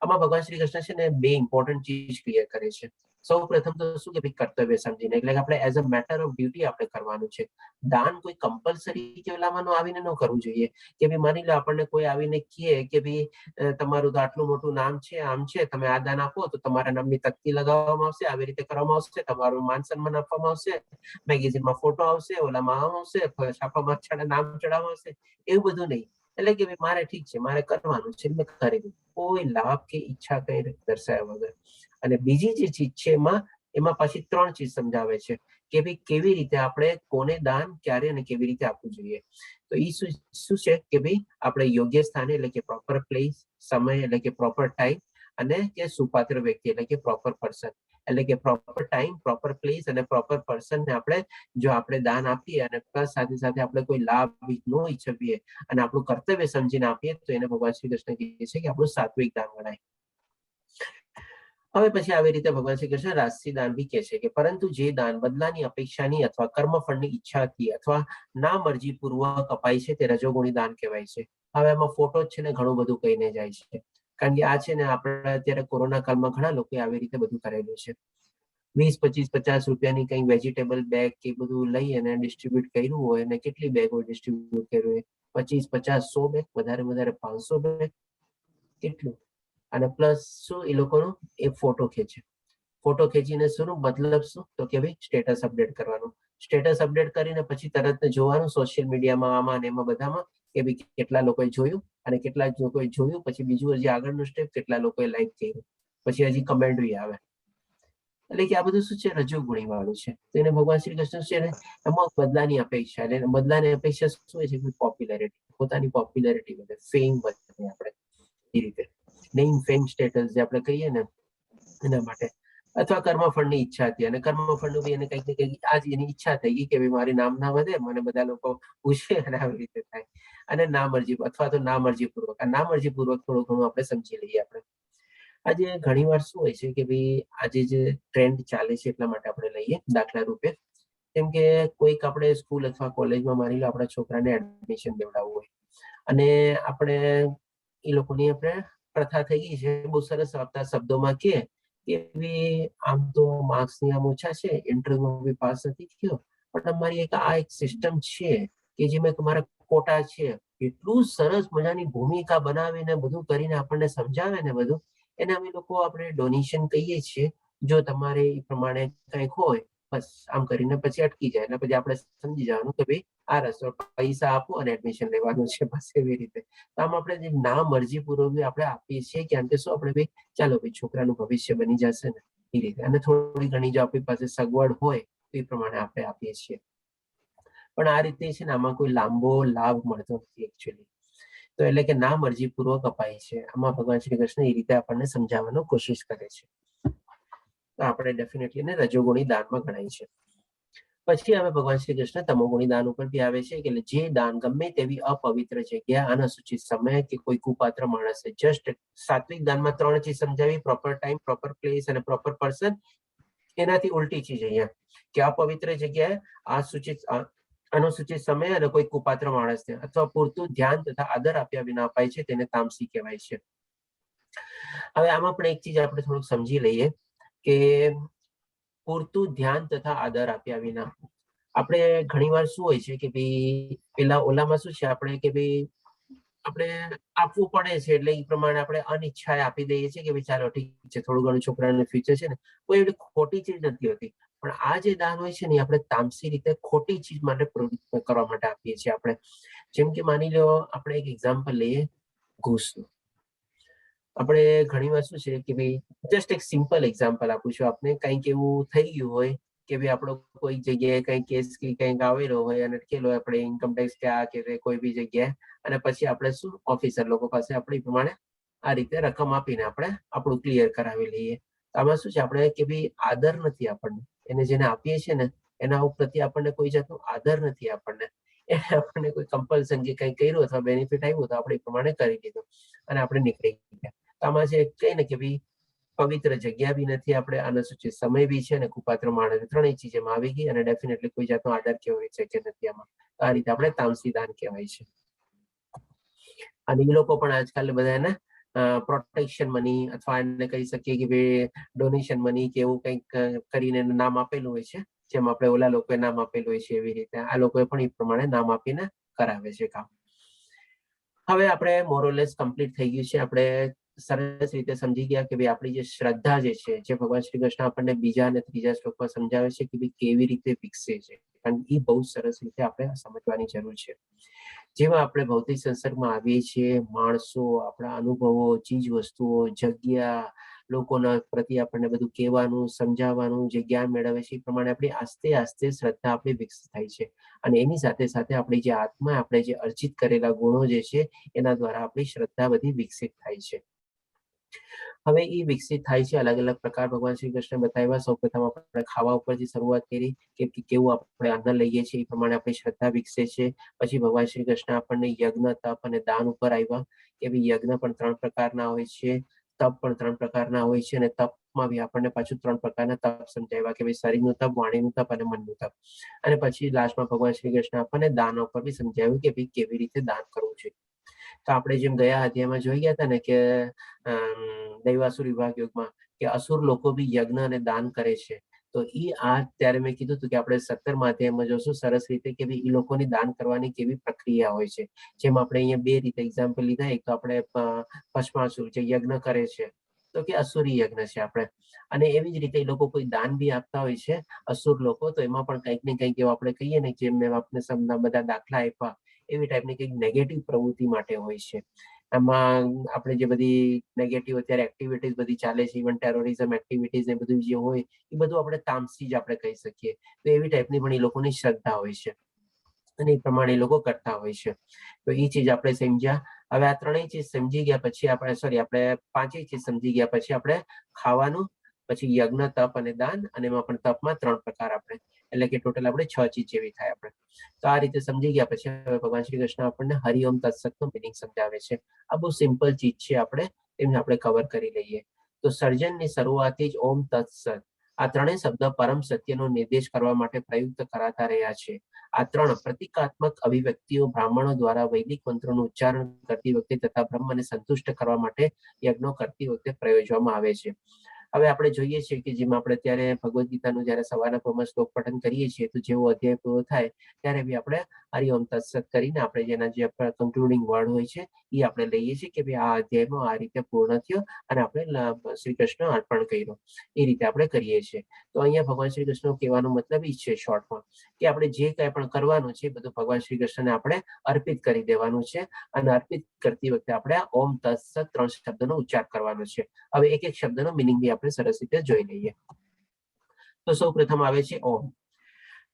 આમાં ભગવાન શ્રી કૃષ્ણ છે ને 2 ઇમ્પોર્ટન્ટ ચીજ ક્લિયર કરે છે. સૌ પ્રથમ તો શું કે ભાઈ કર્તવ્ય સમજીને, એટલે કે આપણે as a matter of duty આપણે કરવાનું છે. દાન કોઈ કમ્પલસરી કે ઓલામાં આવીને ન કરવું જોઈએ કે ભાઈ માની લો આપણને કોઈ આવીને કહે કે ભાઈ તમારું તો આટલું મોટું નામ છે, આમ છે, તમે આ દાન આપો તો તમારા નામની તકતી લગાવવામાં આવશે, આવી રીતે કરવામાં આવશે, તમારું માન સન્માન આપવામાં આવશે, મેગેઝિનમાં ફોટો આવશે, ઓલામાં આમ આવશે, છાપામાં નામ ચડાવવામાં આવશે. એવું બધું નહીં. એટલે કે ભાઈ મારે ઠીક છે, મારે કરવાનું છે, મેં કરી દીધું, કોઈ લાભ કે ઈચ્છા કઈ દર્શાવ્યા વગર. અને બીજી જે ચીજ છે એમાં પાછી 3 ચીજ સમજાવે છે કે ભાઈ કેવી રીતે આપણે કોને દાન ક્યારે અને કેવી રીતે આપવું જોઈએ. તો એ શું છે કે ભાઈ આપણે યોગ્ય સ્થાને, એટલે કે પ્રોપર પ્લેસ, સમય એટલે કે પ્રોપર ટાઈમ, અને કે સુપાત્ર વ્યક્તિ એટલે કે પ્રોપર પર્સન, એટલે કે પ્રોપર ટાઈમ, પ્રોપર પ્લેસ અને પ્રોપર પર્સન ને આપણે દાન આપીએ અને પ્લસ સાથે સાથે આપણે કોઈ લાભ ન ઈચ્છીએ અને આપણું કર્તવ્ય સમજીને આપીએ તો એને ભગવાન શ્રી કૃષ્ણ કહે છે કે આપણું સાત્વિક દાન ગણાય. હવે પછી આવી રીતે ભગવાન શ્રી કૃષ્ણ રાજસી દાન બી કહે છે કે પરંતુ જે દાન બદલાની અપેક્ષાની અથવા કર્મફળની ઈચ્છાથી અથવા ના મરજી પૂર્વક અપાય છે તે રજોગુણી દાન કહેવાય છે. હવે આમાં ફોટો જ છે ને ઘણું બધું કહીને જાય છે, કારણ કે આ છે ને આપણે અત્યારે કોરોના કાળમાં ઘણા લોકો આવી રીતે બધું કરેલું છે. 20-25-50 રૂપિયાની કંઈક વેજીટેબલ બેગ કે બધું લઈ અને ડિસ્ટ્રીબ્યુટ કર્યું હોય, અને કેટલી બેગો ડિસ્ટ્રીબ્યુટ કર્યું હોય, 25-50-100 બેગ, વધારે 500 બેગ, કેટલું. અને પ્લસ શું એ લોકોનો એ ફોટો ખેંચે. ફોટો ખેંચીને શું મતલબ શું, તો કે ભાઈ સ્ટેટસ અપડેટ કરવાનું. સ્ટેટસ અપડેટ કરીને પછી તરત જોવાનું સોશિયલ મીડિયામાં આમાં અને એમાં બધામાં કે ભાઈ કેટલા લોકોએ જોયું, અને કેટલા લોકોએ જોયું પછી બીજું હજી આગળનું સ્ટેપ કેટલા લોકોએ લાઈક કર્યું, પછી હજી કમેન્ટ બી આવે. એટલે કે આ બધું શું છે, રજોગુણી વાળું છે. તો એને ભગવાન શ્રી કૃષ્ણ છે ને એમાં બદલાની અપેક્ષા, એટલે બદલાની અપેક્ષા શું છે કે પોપ્યુલારિટી, પોતાની પોપ્યુલારિટી વધે, ફેમ વધે, આપણે એ રીતે નેમ ફેમ સ્ટેટસ જે આપણે કહીએ ને એના માટે. અથવા કર્મફળની ઈચ્છા હતી, અને કર્મફળનું બી એને કંઈક ને કંઈક આજ એની ઈચ્છા થઈ ગઈ કે ભાઈ મારી નામ ના વધે, મને બધા લોકો પૂછે, અને આવી રીતે થાય. અને ના મરજી અથવા તો ના મરજી પૂર્વક, આ ના મરજી પૂર્વક થોડું ઘણું આપણે સમજી લઈએ. આપણે આજે ઘણી વાર શું હોય છે કે ભાઈ આજે જે ટ્રેન્ડ ચાલે છે એટલા માટે આપણે લઈએ દાખલા રૂપે, કેમ કે કોઈક આપણે સ્કૂલ અથવા કોલેજમાં માની લો આપણા છોકરાને એડમિશન દેવડાવવું હોય, અને આપણે એ લોકોની આપણે પ્રથા થઈ ગઈ છે બહુ સરસ આપતા શબ્દોમાં કે આમ તો માર્ક્સ ની આમ ઓછા છે, ઇન્ટરવ્યુમાં બી પાસ નથી થયો, પણ અમારી એક સિસ્ટમ છે કે જેમાં તમારા કોટા છે. એટલું સરસ મજાની ભૂમિકા બનાવીને બધું કરીને આપણને સમજાવે ને બધું, એને અમે લોકો આપણે ડોનેશન કહીએ છીએ. જો તમારે એ પ્રમાણે કંઈક હોય બસ આમ કરીને પછી અટકી જાય, એટલે પછી આપણે સમજી જવાનું કે ભાઈ આ રસ્તો, પૈસા આપો અને એડમિશન લેવાનું છે, બસ એવી રીતે. આમ આપણે જે ના મરજી પૂર્વક આપણે આપીએ છીએ કે આમ કે શું આપણે ભાઈ ચાલો ભાઈ છોકરાનું ભવિષ્ય બની જશે ને એ રીતે, અને થોડી ઘણી જો આપણી પાસે સગવડ હોય તો એ પ્રમાણે આપણે આપીએ છીએ. પણ આ રીતે છે ને આમાં કોઈ લાંબો લાભ મળતો નથી એકચ્યુઅલી. તો એટલે કે ના મરજી પૂર્વક અપાય છે. આમાં ભગવાન શ્રી કૃષ્ણ એ રીતે આપણને સમજાવવાનો કોશિશ કરે છે. તો આપણે ડેફિનેટલી એને રજોગુણી દાનમાં ગણાય છે. પછી હવે ભગવાન શ્રી કૃષ્ણ તમોગુણી દાન ઉપર બી આવે છે કે જે દાન ગમે તેવી અપવિત્ર જગ્યા, અનસૂચિત સમય કે કોઈ કુપાત્ર માણસે, જસ્ટ સાત્વિક દાનમાં 3 ચીજ સમજાવી, પ્રોપર ટાઈમ, પ્રોપર પ્લેસ અને પ્રોપર પર્સન. એનાથી ઉલટી ચીજ અહીંયા કે અપવિત્ર જગ્યાએ અનુસૂચિત સમય અને કોઈ કુપાત્ર માણસને અથવા પૂરતું ધ્યાન તથા આદર આપ્યા વિના અપાય છે, તેને તામસી કહેવાય છે. હવે આમાં પણ એક ચીજ આપણે થોડુંક સમજી લઈએ કે પૂરતું ધ્યાન તથા આદર આપ્યા વિના, આપણે ઘણીવાર શું હોય છે કે ભાઈ પેલા ઓલામાં શું છે આપણે કે ભાઈ આપણે આપવું પડે છે, એટલે એ પ્રમાણે આપણે અનિચ્છાએ આપી દઈએ છીએ કે ભાઈ ચાલો ઠીક છે, થોડું ઘણું છોકરાનું ફ્યુચર છે ને, કોઈ એવી ખોટી ચીજ નથી હોતી. પણ આ જે દાન હોય છે ને આપણે તામસી રીતે ખોટી ચીજ માટે પ્રવૃત્તિ કરવા માટે આપીએ છીએ આપણે. જેમ કે માની લો આપણે એક એક્ઝામ્પલ લઈએ ઘૂસનું. આપણે ઘણી વાર શું છે કે ભાઈ જસ્ટ એક સિમ્પલ એક્ઝામ્પલ આપું છું આપને, કંઈક એવું થઈ ગયું હોય કે ભાઈ આપણો કોઈ જગ્યાએ કંઈક કેસ કે કંઈક આવેલો હોય અને અટકેલો આપણે ઇન્કમટેક્સ કે આ કે કોઈ બી જગ્યાએ, અને પછી આપણે શું ઓફિસર લોકો પાસે આપણે એ પ્રમાણે આ રીતે રકમ આપીને આપણે આપણું ક્લિયર કરાવી લઈએ. આમાં શું છે આપણે કે ભાઈ આદર નથી આપણને, એને જેને આપીએ છીએ ને એના પ્રત્યે આપણને કોઈ જાતનો આદર નથી આપણને. આપણને કોઈ કમ્પલ્સન કે કંઈ કર્યું અથવા બેનિફિટ આવ્યું તો આપણે એ પ્રમાણે કરી દીધું અને આપણે નીકળી ગયા. આમાં છે કઈ ને કે ભાઈ પવિત્ર જગ્યા બી નથી, આપણે અનુસૂચિત સમય બી છે, અને કુપાત્ર માણસ, ત્રણેય ચીજ એમાં આવી ગઈ, અને ડેફિનેટલી કોઈ જાતનો આદર કહેવાય છે કે નથી આમાં. આ રીતે આપણે તામસી દાન કહેવાય છે. અને એ લોકો પણ આજકાલ બધા એને પ્રોટેક્શન મની અથવા એને કહી શકીએ કે ભાઈ ડોનેશન મની કે એવું કંઈક કરીને નામ આપેલું હોય છે, જેમ આપણે ઓલા લોકોએ નામ આપેલું હોય છે એવી રીતે આ લોકોએ પણ એ પ્રમાણે નામ આપીને કરાવે છે કામ. હવે આપણે મોરલેસ કમ્પ્લીટ થઈ ગયું છે. આપણે સરસ રીતે સમજી ગયા કે ભાઈ આપણી જે શ્રદ્ધા જે છે, જે ભગવાન શ્રી કૃષ્ણ આપણને બીજા અને ત્રીજા શ્લોકમાં સમજાવે છે કે ભાઈ કેવી રીતે વિકસે છે, કારણ એ બહુ સરસ રીતે આપણે સમજવાની જરૂર છે. જેમાં આપણે ભૌતિક સંસર્ગમાં આવીએ છીએ, માણસો, આપણા અનુભવો, ચીજ વસ્તુઓ, જગ્યા, લોકોના પ્રત્યે આપણને બધું કહેવાનું, સમજાવવાનું, જે જ્ઞાન મેળવે છે એ પ્રમાણે આપણી આસ્તે આસ્તે શ્રદ્ધા આપણી વિકસિત થાય છે. અને એની સાથે સાથે આપણી જે આત્મા, આપણે જે અર્જિત કરેલા ગુણો જે છે એના દ્વારા આપણી શ્રદ્ધા બધી વિકસિત થાય છે. હવે એ વિકસિત થાય છે અલગ અલગ પ્રકાર ભગવાન શ્રી કૃષ્ણ બતાવ્યા. સૌપ્રથમ આપણે ખાવા ઉપરથી શરૂઆત કરી કે કેવું આપણે અન્ન લઈએ છીએ એ પ્રમાણે આપણી શ્રદ્ધા વિકસે છે. પછી ભગવાન શ્રી કૃષ્ણ આપણને યજ્ઞ, તપ અને દાન ઉપર આવ્યા કે ભાઈ યજ્ઞ પણ 3 પ્રકારના હોય છે, તપ પણ 3 પ્રકારના હોય છે, અને તપમાં બી આપણને પાછું 3 પ્રકારના તપ સમજાવ્યા કે ભાઈ શરીરનું તપ, વાણીનું તપ અને મનનું તપ. અને પછી લાસ્ટમાં ભગવાન શ્રી કૃષ્ણ આપણને દાન ઉપર બી સમજાવ્યું કે ભાઈ કેવી રીતે દાન કરવું જોઈએ. તો આપણે જેમ ગયા અધ્યાયમાં જોઈ ગયા હતા ને કે દૈવાસુર વિભાગ યુગમાં કે અસુર લોકો બી યજ્ઞ અને દાન કરે છે. તો ત્યારે મેં કીધું હતું કે આપણે 17મા અધ્યાયમાં જોશું સરસ રીતે કે એ લોકોની દાન કરવાની કેવી પ્રક્રિયા હોય છે. જેમ આપણે અહીંયા બે રીતે એક્ઝામ્પલ લીધા. એક તો આપણે ભસ્માસુર જે યજ્ઞ કરે છે તો કે અસુરી યજ્ઞ છે આપણે, અને એવી જ રીતે એ લોકો કોઈ દાન બી આપતા હોય છે અસુર લોકો, તો એમાં પણ કંઈક ને કંઈક એવું આપણે કહીએ ને, જેમ મેં આપણે બધા દાખલા આપ્યા એવી ટાઈપની કંઈક નેગેટિવ પ્રવૃત્તિ માટે હોય છે. એમાં આપણે જે બધી નેગેટિવ અત્યારે એક્ટિવિટીઝ બધી ચાલે છે, ઇવન ટેરરિઝમ એક્ટિવિટીઝ ને બધું જે હોય એ બધું આપણે તામસી જ આપણે કહી શકીએ. તો એવી ટાઈપની પણ એ લોકોની શ્રદ્ધા હોય છે અને એ પ્રમાણે એ લોકો કરતા હોય છે. તો એ ચીજ આપણે સમજ્યા. હવે આ ત્રણેય ચીજ સમજી ગયા પછી આપણે પાંચેય ચીજ સમજી ગયા પછી આપણે ખાવાનું, પછી યજ્ઞ, તપ અને દાન, અને એમાં પણ તપમાં 3 પ્રકાર આપણે, એટલે કે ટોટલ આપણે 6 ચીજ જેવી થાય આપણે. તો આ રીતે સમજી ગયા પછી હવે ભગવાન શ્રી કૃષ્ણ આપણને હરિઓમ તત્સતનો મિનિંગ સમજાવે છે. આ બહુ સિમ્પલ ચીજ છે, એને આપણે કવર કરી લઈએ. તો સર્જનની શરૂઆતથી જ ઓમ તત્સત આ ત્રણેય શબ્દ પરમ સત્યનો નિર્દેશ કરવા માટે પ્રયુક્ત કરાતા રહ્યા છે. આ 3 પ્રતિકાત્મક અભિવ્યક્તિઓ બ્રાહ્મણો દ્વારા વૈદિક મંત્રોનું ઉચ્ચારણ કરતી વખતે તથા બ્રહ્મને સંતુષ્ટ કરવા માટે યજ્ઞો કરતી વખતે પ્રયોજવામાં આવે છે. હવે આપણે જોઈએ છીએ કે જેમાં આપણે ત્યારે ભગવદ્ ગીતાનું જ્યારે સવારના પહોરમાં શ્લોક પઠન કરીએ છીએ તો જેવો અધ્યાય પૂરો થાય ત્યારે બી આપણે હરિઓમ તત્સત કરીને આપણે જેના જે કન્ક્લુડિંગ વર્ડ હોય છે એ આપણે લઈએ છીએ કે ભાઈ આ અધ્યાયમાં આ રીતે પૂર્ણ થયો અને આપણે શ્રી કૃષ્ણ અર્પણ કર્યો, એ રીતે આપણે કરીએ છીએ. તો અહીંયા ભગવાન શ્રી કૃષ્ણ કહેવાનો મતલબ એ છે શોર્ટમાં કે આપણે જે કંઈ પણ કરવાનું છે બધું ભગવાન શ્રી કૃષ્ણને આપણે અર્પિત કરી દેવાનું છે, અને અર્પિત કરતી વખતે આપણે ઓમ તત્સત 3 શબ્દનો ઉચ્ચાર કરવાનો છે. હવે એક એક શબ્દનો મિનિંગ બી આપણે સરસ રીતે જોઈ લઈએ. તો સૌ પ્રથમ આવે છે ઓમ.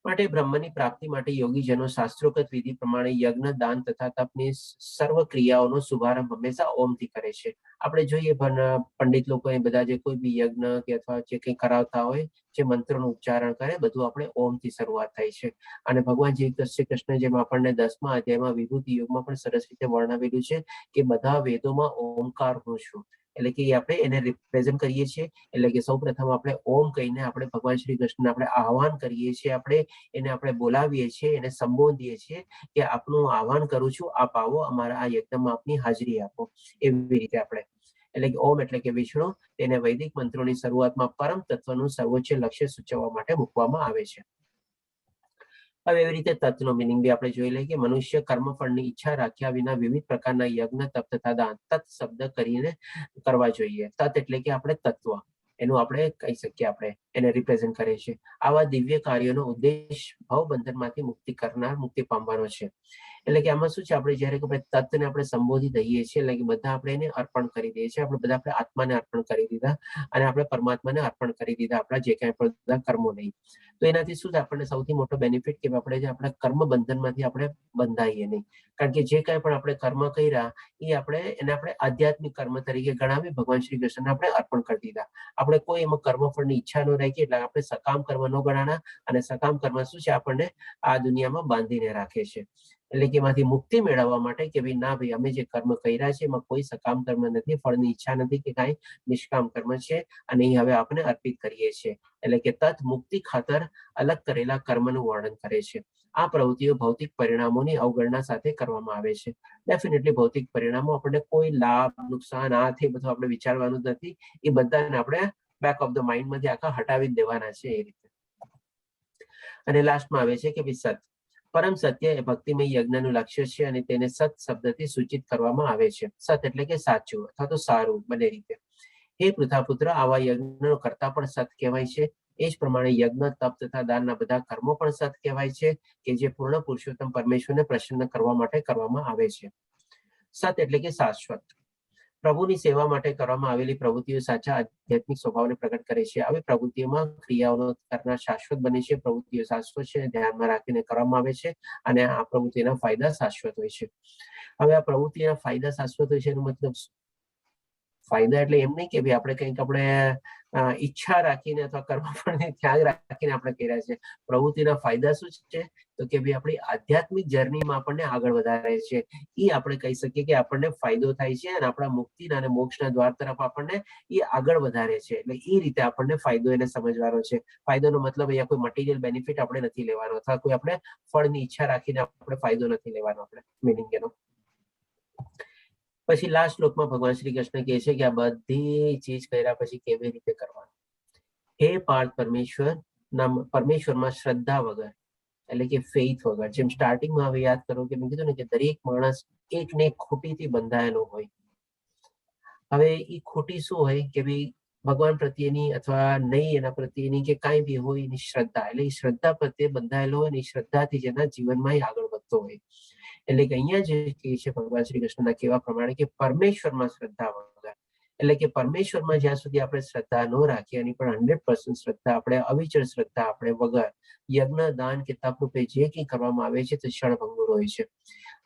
માટે બ્રહ્મની પ્રાપ્તિ માટે યોગીજનો શાસ્ત્રોક્ત વિધિ પ્રમાણે યજ્ઞ, દાન તથા તપની સર્વ ક્રિયાઓનો શુભારંભ હંમેશા ઓમથી કરે છે. આપણે જોઈએ પંડિત લોકો એ બધા જે કોઈ બી યજ્ઞ કે અથવા જે કંઈ કરાવતા હોય જે મંત્રનું ઉચ્ચારણ કરે બધું આપણે ઓમથી શરૂઆત થાય છે. અને ભગવાન શ્રી કૃષ્ણ જેમ આપણને 10મા અધ્યાયમાં વિભૂતિ યોગમાં પણ સરસ રીતે વર્ણવેલું છે કે બધા વેદોમાં ઓમકાર હું છું, એટલે કે આપણે એને રિપ્રેઝન્ટ કરીએ છીએ. એટલે કે સૌ પ્રથમ આપણે ઓમ કહીને આપણે ભગવાન શ્રી કૃષ્ણને આપણે આહવાન કરીએ છીએ, આપણે બોલાવીએ છીએ, એને સંબોધીએ છીએ કે આપનું આહવાન કરું છું, આપ આવો અમારા આ યજ્ઞમાં આપની હાજરી આપો. એવી રીતે આપણે એટલે કે ઓમ એટલે કે વિષ્ણુ, તેને વૈદિક મંત્રોની શરૂઆતમાં પરમ તત્વનું સર્વોચ્ચ લક્ષ્ય સૂચવવા માટે મૂકવામાં આવે છે. હવે એવી રીતે તત્વનો મિનિંગ બી આપણે જોઈ લઈએ કે મનુષ્ય કર્મફળની ઈચ્છા રાખ્યા વિના વિવિધ પ્રકારના યજ્ઞ, તપ તથા દાન તત્ શબ્દ કરીને કરવા જોઈએ. તત્ એટલે કે આપણે તત્વ, એનું આપણે કહી શકીએ, આપણે એને રિપ્રેઝન્ટ કરીએ છીએ. આવા દિવ્ય કાર્યોનો ઉદ્દેશ ભવબંધનમાંથી મુક્તિ પામવાનો છે. એટલે કે આમાં શું છે, આપણે જ્યારે તત્વને આપણે સંબોધી દઈએ છીએ એટલે કે બધા આપણે એને અર્પણ કરી દઈએ છીએ. આપણે આત્માને અર્પણ કરી દીધા અને આપણે પરમાત્માને અર્પણ કરી દીધા આપણા જે કાંઈ પણ બધા કર્મો નહીં. તો એનાથી શું છે, આપણને સૌથી મોટો બેનિફિટ કે આપણે જે આપણા કર્મ બંધનમાંથી આપણે બંધાઈએ નહીં. કારણ કે જે કાંઈ પણ આપણે કર્મ કર્યા એ આપણે આધ્યાત્મિક કર્મ તરીકે ગણાવી ભગવાન શ્રી કૃષ્ણને આપણે અર્પણ કરી દીધા. આપણે કોઈ એમાં કર્મફળની ઈચ્છા ન રાખી એટલે આપણે સકામ કર્મ ન ગણાના, અને સકામ કર્મ શું છે, આપણને આ દુનિયામાં બાંધીને રાખે છે. એટલે કે એમાંથી મુક્તિ મેળવવા માટે કે ભાઈ ના ભાઈ અમે જે કર્મ કર્યા છે એમાં કોઈ સકામ કર્મ નથી, ફળની ઈચ્છા નથી કે કાંઈ નિષ્કામ કર્મ છે, અને એ હવે આપણે અર્પિત કરીએ છીએ. એટલે કે તત મુક્તિ ખાતર અલગ કરેલા કર્મનું વર્ણન કરે છે. આ પ્રવૃત્તિઓ ભૌતિક પરિણામોની અવગણના સાથે કરવામાં આવે છે. ડેફિનેટલી ભૌતિક પરિણામો આપણને કોઈ લાભ નુકસાન આથી બધું આપણે વિચારવાનું નથી, એ બધાને આપણે બેક ઓફ ધ માઇન્ડમાંથી આખા હટાવી દેવાના છે એ રીતે. અને લાસ્ટમાં આવે છે કે સત, પરમ સત્ય એ ભક્તિમય યજ્ઞનું લક્ષ્ય છે અને તેને સત શબ્દથી સૂચિત કરવામાં આવે છે. સત એટલે કે સાચું અથવા તો સારું, બંને રીતે. હે પૃથાપુત્ર, આવા યજ્ઞનો કરતા પણ સત કહેવાય છે. એ જ પ્રમાણે યજ્ઞ, તપ તથા દાનના બધા કર્મો પણ સત કહેવાય છે કે જે પૂર્ણ પુરુષોત્તમ પરમેશ્વરને પ્રસન્ન કરવા માટે કરવામાં આવે છે. સત એટલે કે શાશ્વત. પ્રભુની સેવા માટે કરવામાં આવેલી પ્રવૃત્તિઓ સાચા આધ્યાત્મિક સ્વભાવને પ્રગટ કરે છે. આવી પ્રવૃત્તિઓમાં ક્રિયાઓનો કરનાર શાશ્વત બને છે. પ્રવૃત્તિઓ શાશ્વત છે, ધ્યાનમાં રાખીને કરવામાં આવે છે અને આ પ્રવૃત્તિના ફાયદા શાશ્વત હોય છે. હવે આ પ્રવૃત્તિના ફાયદા શાશ્વત હોય છે એનો મતલબ ફાયદા એટલે એમ નહીં કે ભાઈ આપણે કંઈક ઈચ્છા રાખીને અથવા કર્મફળને ત્યાગ રાખીને આપણે કર્યા છે. પ્રવૃત્તિના ફાયદા શું છે, તો કે ભાઈ આપણી આધ્યાત્મિક જર્નીમાં આપણને આગળ વધારે છે. એ આપણે કહી શકીએ કે આપણને ફાયદો થાય છે અને આપણા મુક્તિના અને મોક્ષના દ્વાર તરફ આપણને એ આગળ વધારે છે. એટલે એ રીતે આપણને ફાયદો એને સમજવાનો છે. ફાયદોનો મતલબ અહીંયા કોઈ મટીરિયલ બેનિફિટ આપણે નથી લેવાનો અથવા કોઈ આપણે ફળની ઈચ્છા રાખીને આપણે ફાયદો નથી લેવાનો, આપણે મિનિંગ એનો. પછી લાસ્ટ શ્લોકમાં ભગવાન શ્રી કૃષ્ણ કહે છે કે આ બધી ચીજ કર્યા પછી કેવી રીતે કરવાનું. હે પાર્થ પરમેશ્વરમાં શ્રદ્ધા વગર એટલે કે ફેઇથ વગર, જેમ સ્ટાર્ટિંગમાં હવે યાદ કરો કે મેં કીધું ને કે દરેક માણસ એક ને એક ખોટીથી બંધાયેલો હોય. હવે એ ખોટી શું હોય કે ભાઈ ભગવાન પ્રત્યેની અથવા નહીં એના પ્રત્યેની કે કાંઈ બી હોય એની શ્રદ્ધા, એટલે એ શ્રદ્ધા પ્રત્યે બંધાયેલો હોય ને એ શ્રદ્ધાથી જેના જીવનમાં આગળ વધતો હોય. એટલે કે અહીંયા જે કહે છે ભગવાન શ્રી કૃષ્ણના કહેવા પ્રમાણે કે પરમેશ્વરમાં શ્રદ્ધા વગર, એટલે કે પરમેશ્વરમાં જ્યાં સુધી આપણે શ્રદ્ધા ન રાખીએ એની પણ 100% શ્રદ્ધા આપણે અવિચળ શ્રદ્ધા આપણે વગર યજ્ઞ દાન કે તપ રૂપે જે કંઈ કરવામાં આવે છે તે ક્ષણભંગુર હોય છે.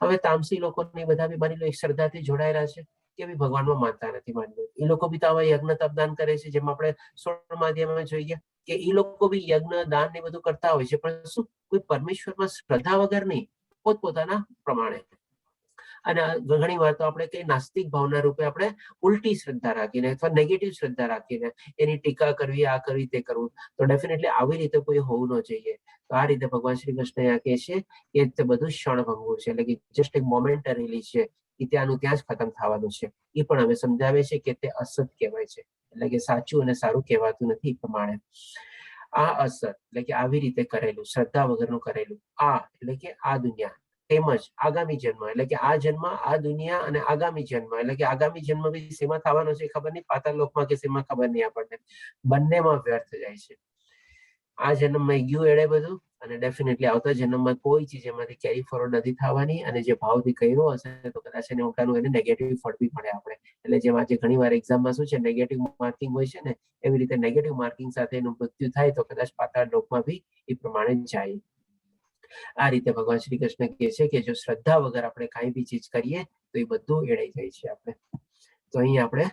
હવે તામસી લોકો બધા બી માની લો એક શ્રદ્ધાથી જોડાયેલા છે કે બી ભગવાનમાં માનતા નથી, માની લો એ લોકો બી તો આવા યજ્ઞ તપદાન કરે છે, જેમ આપણે સોળ માધ્યમમાં જોઈએ કે એ લોકો બી યજ્ઞ દાન ને બધું કરતા હોય છે, પણ શું કોઈ પરમેશ્વરમાં શ્રદ્ધા વગર નહીં, પોતપોતાના પ્રમાણે. અને ઘણી વાર તો આપણે કઈ નાસ્તિક ભાવના રૂપે આપણે ઉલટી શ્રદ્ધા રાખીને અથવા નેગેટિવ શ્રદ્ધા રાખીને એની ટીકા કરવી, આ કરવી, તે કરવું. તો ડેફિનેટલી આવી રીતે કોઈ હોવું ન જોઈએ. તો આ રીતે ભગવાન શ્રી કૃષ્ણ આ કહે છે કે તે બધું ક્ષણભંગુર છે, એટલે કે જસ્ટ એક મોમેન્ટરીલી છે, કે ત્યાંનું ત્યાં જ ખતમ થવાનું છે. એ પણ હવે સમજાવે છે કે તે અસત કહેવાય છે, એટલે કે સાચું અને સારું કહેવાતું નથી. એ પ્રમાણે આ અસત એટલે કે આવી રીતે કરેલું, શ્રદ્ધા વગરનું કરેલું, આ એટલે કે આ દુનિયા તેમજ આગામી જન્મ એટલે કે આ જન્મ, આ દુનિયા અને આગામી જન્મ એટલે કે આગામી જન્મ બી શેમાં થવાનો છે ખબર નહીં, પાતાળ લોકમાં કે શેમાં ખબર નહીં આપણને, બંનેમાં વ્યર્થ જાય છે. આ જન્મમાં ગયું એડે બધું, અને ડેફિનેટલી આવતા જન્મમાં કોઈ ચીજ એમાંથી કેરી ફોરવર્ડ નથી થવાની, અને જે ભાવથી કર્યો હશે તો કદાચ એને ઉલટાનું એને નેગેટિવ ફળ બી મળે આપણે. એટલે જેમ આજે ઘણી વાર એક્ઝામમાં શું છે નેગેટિવ માર્કિંગ હોય છે ને, એવી રીતે નેગેટિવ માર્કિંગ સાથે એનું મૃત્યુ થાય તો કદાચ પાતાળ લોકમાં બી એ પ્રમાણે જાય. આ રીતે ભગવાન શ્રી કૃષ્ણ કહે છે કે જો શ્રદ્ધા વગર આપણે કાંઈ બી ચીજ કરીએ તો એ બધું એડાઈ જાય છે આપણે. તો અહીં આપણે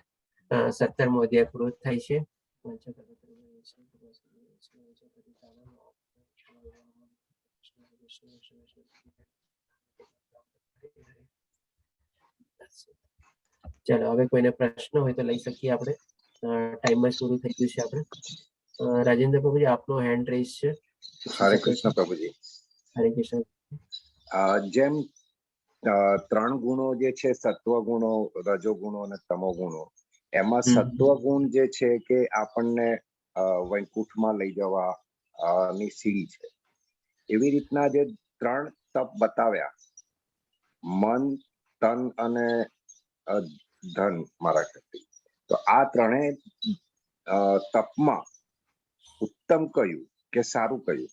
17મો અધ્યાય પૂરો થાય છે. ચાલો હવે કોઈને પ્રશ્ન હોય તો લઈ શકીએ આપણે, ટાઈમ જ પૂરું થઈ ગયું છે આપણે. રાજેન્દ્ર પ્રભુજી આપનો હેન્ડ રેઝ છે. હરે કૃષ્ણ પ્રભુજી. હરે કૃષ્ણ. જેમ 3 ગુણો જે છે, સત્વ ગુણો, રજો ગુણો અને તમો ગુણો, એમાં સત્વ ગુણ જે છે કે આપણને વૈકુંઠમાં લઈ જવા ની સીડી છે, એવી રીતના જે 3 તપ બતાવ્યા, મન, તન અને ધન મારા કરતી, તો આ ત્રણેય તપમાં ઉત્તમ કયું કે સારું કયું?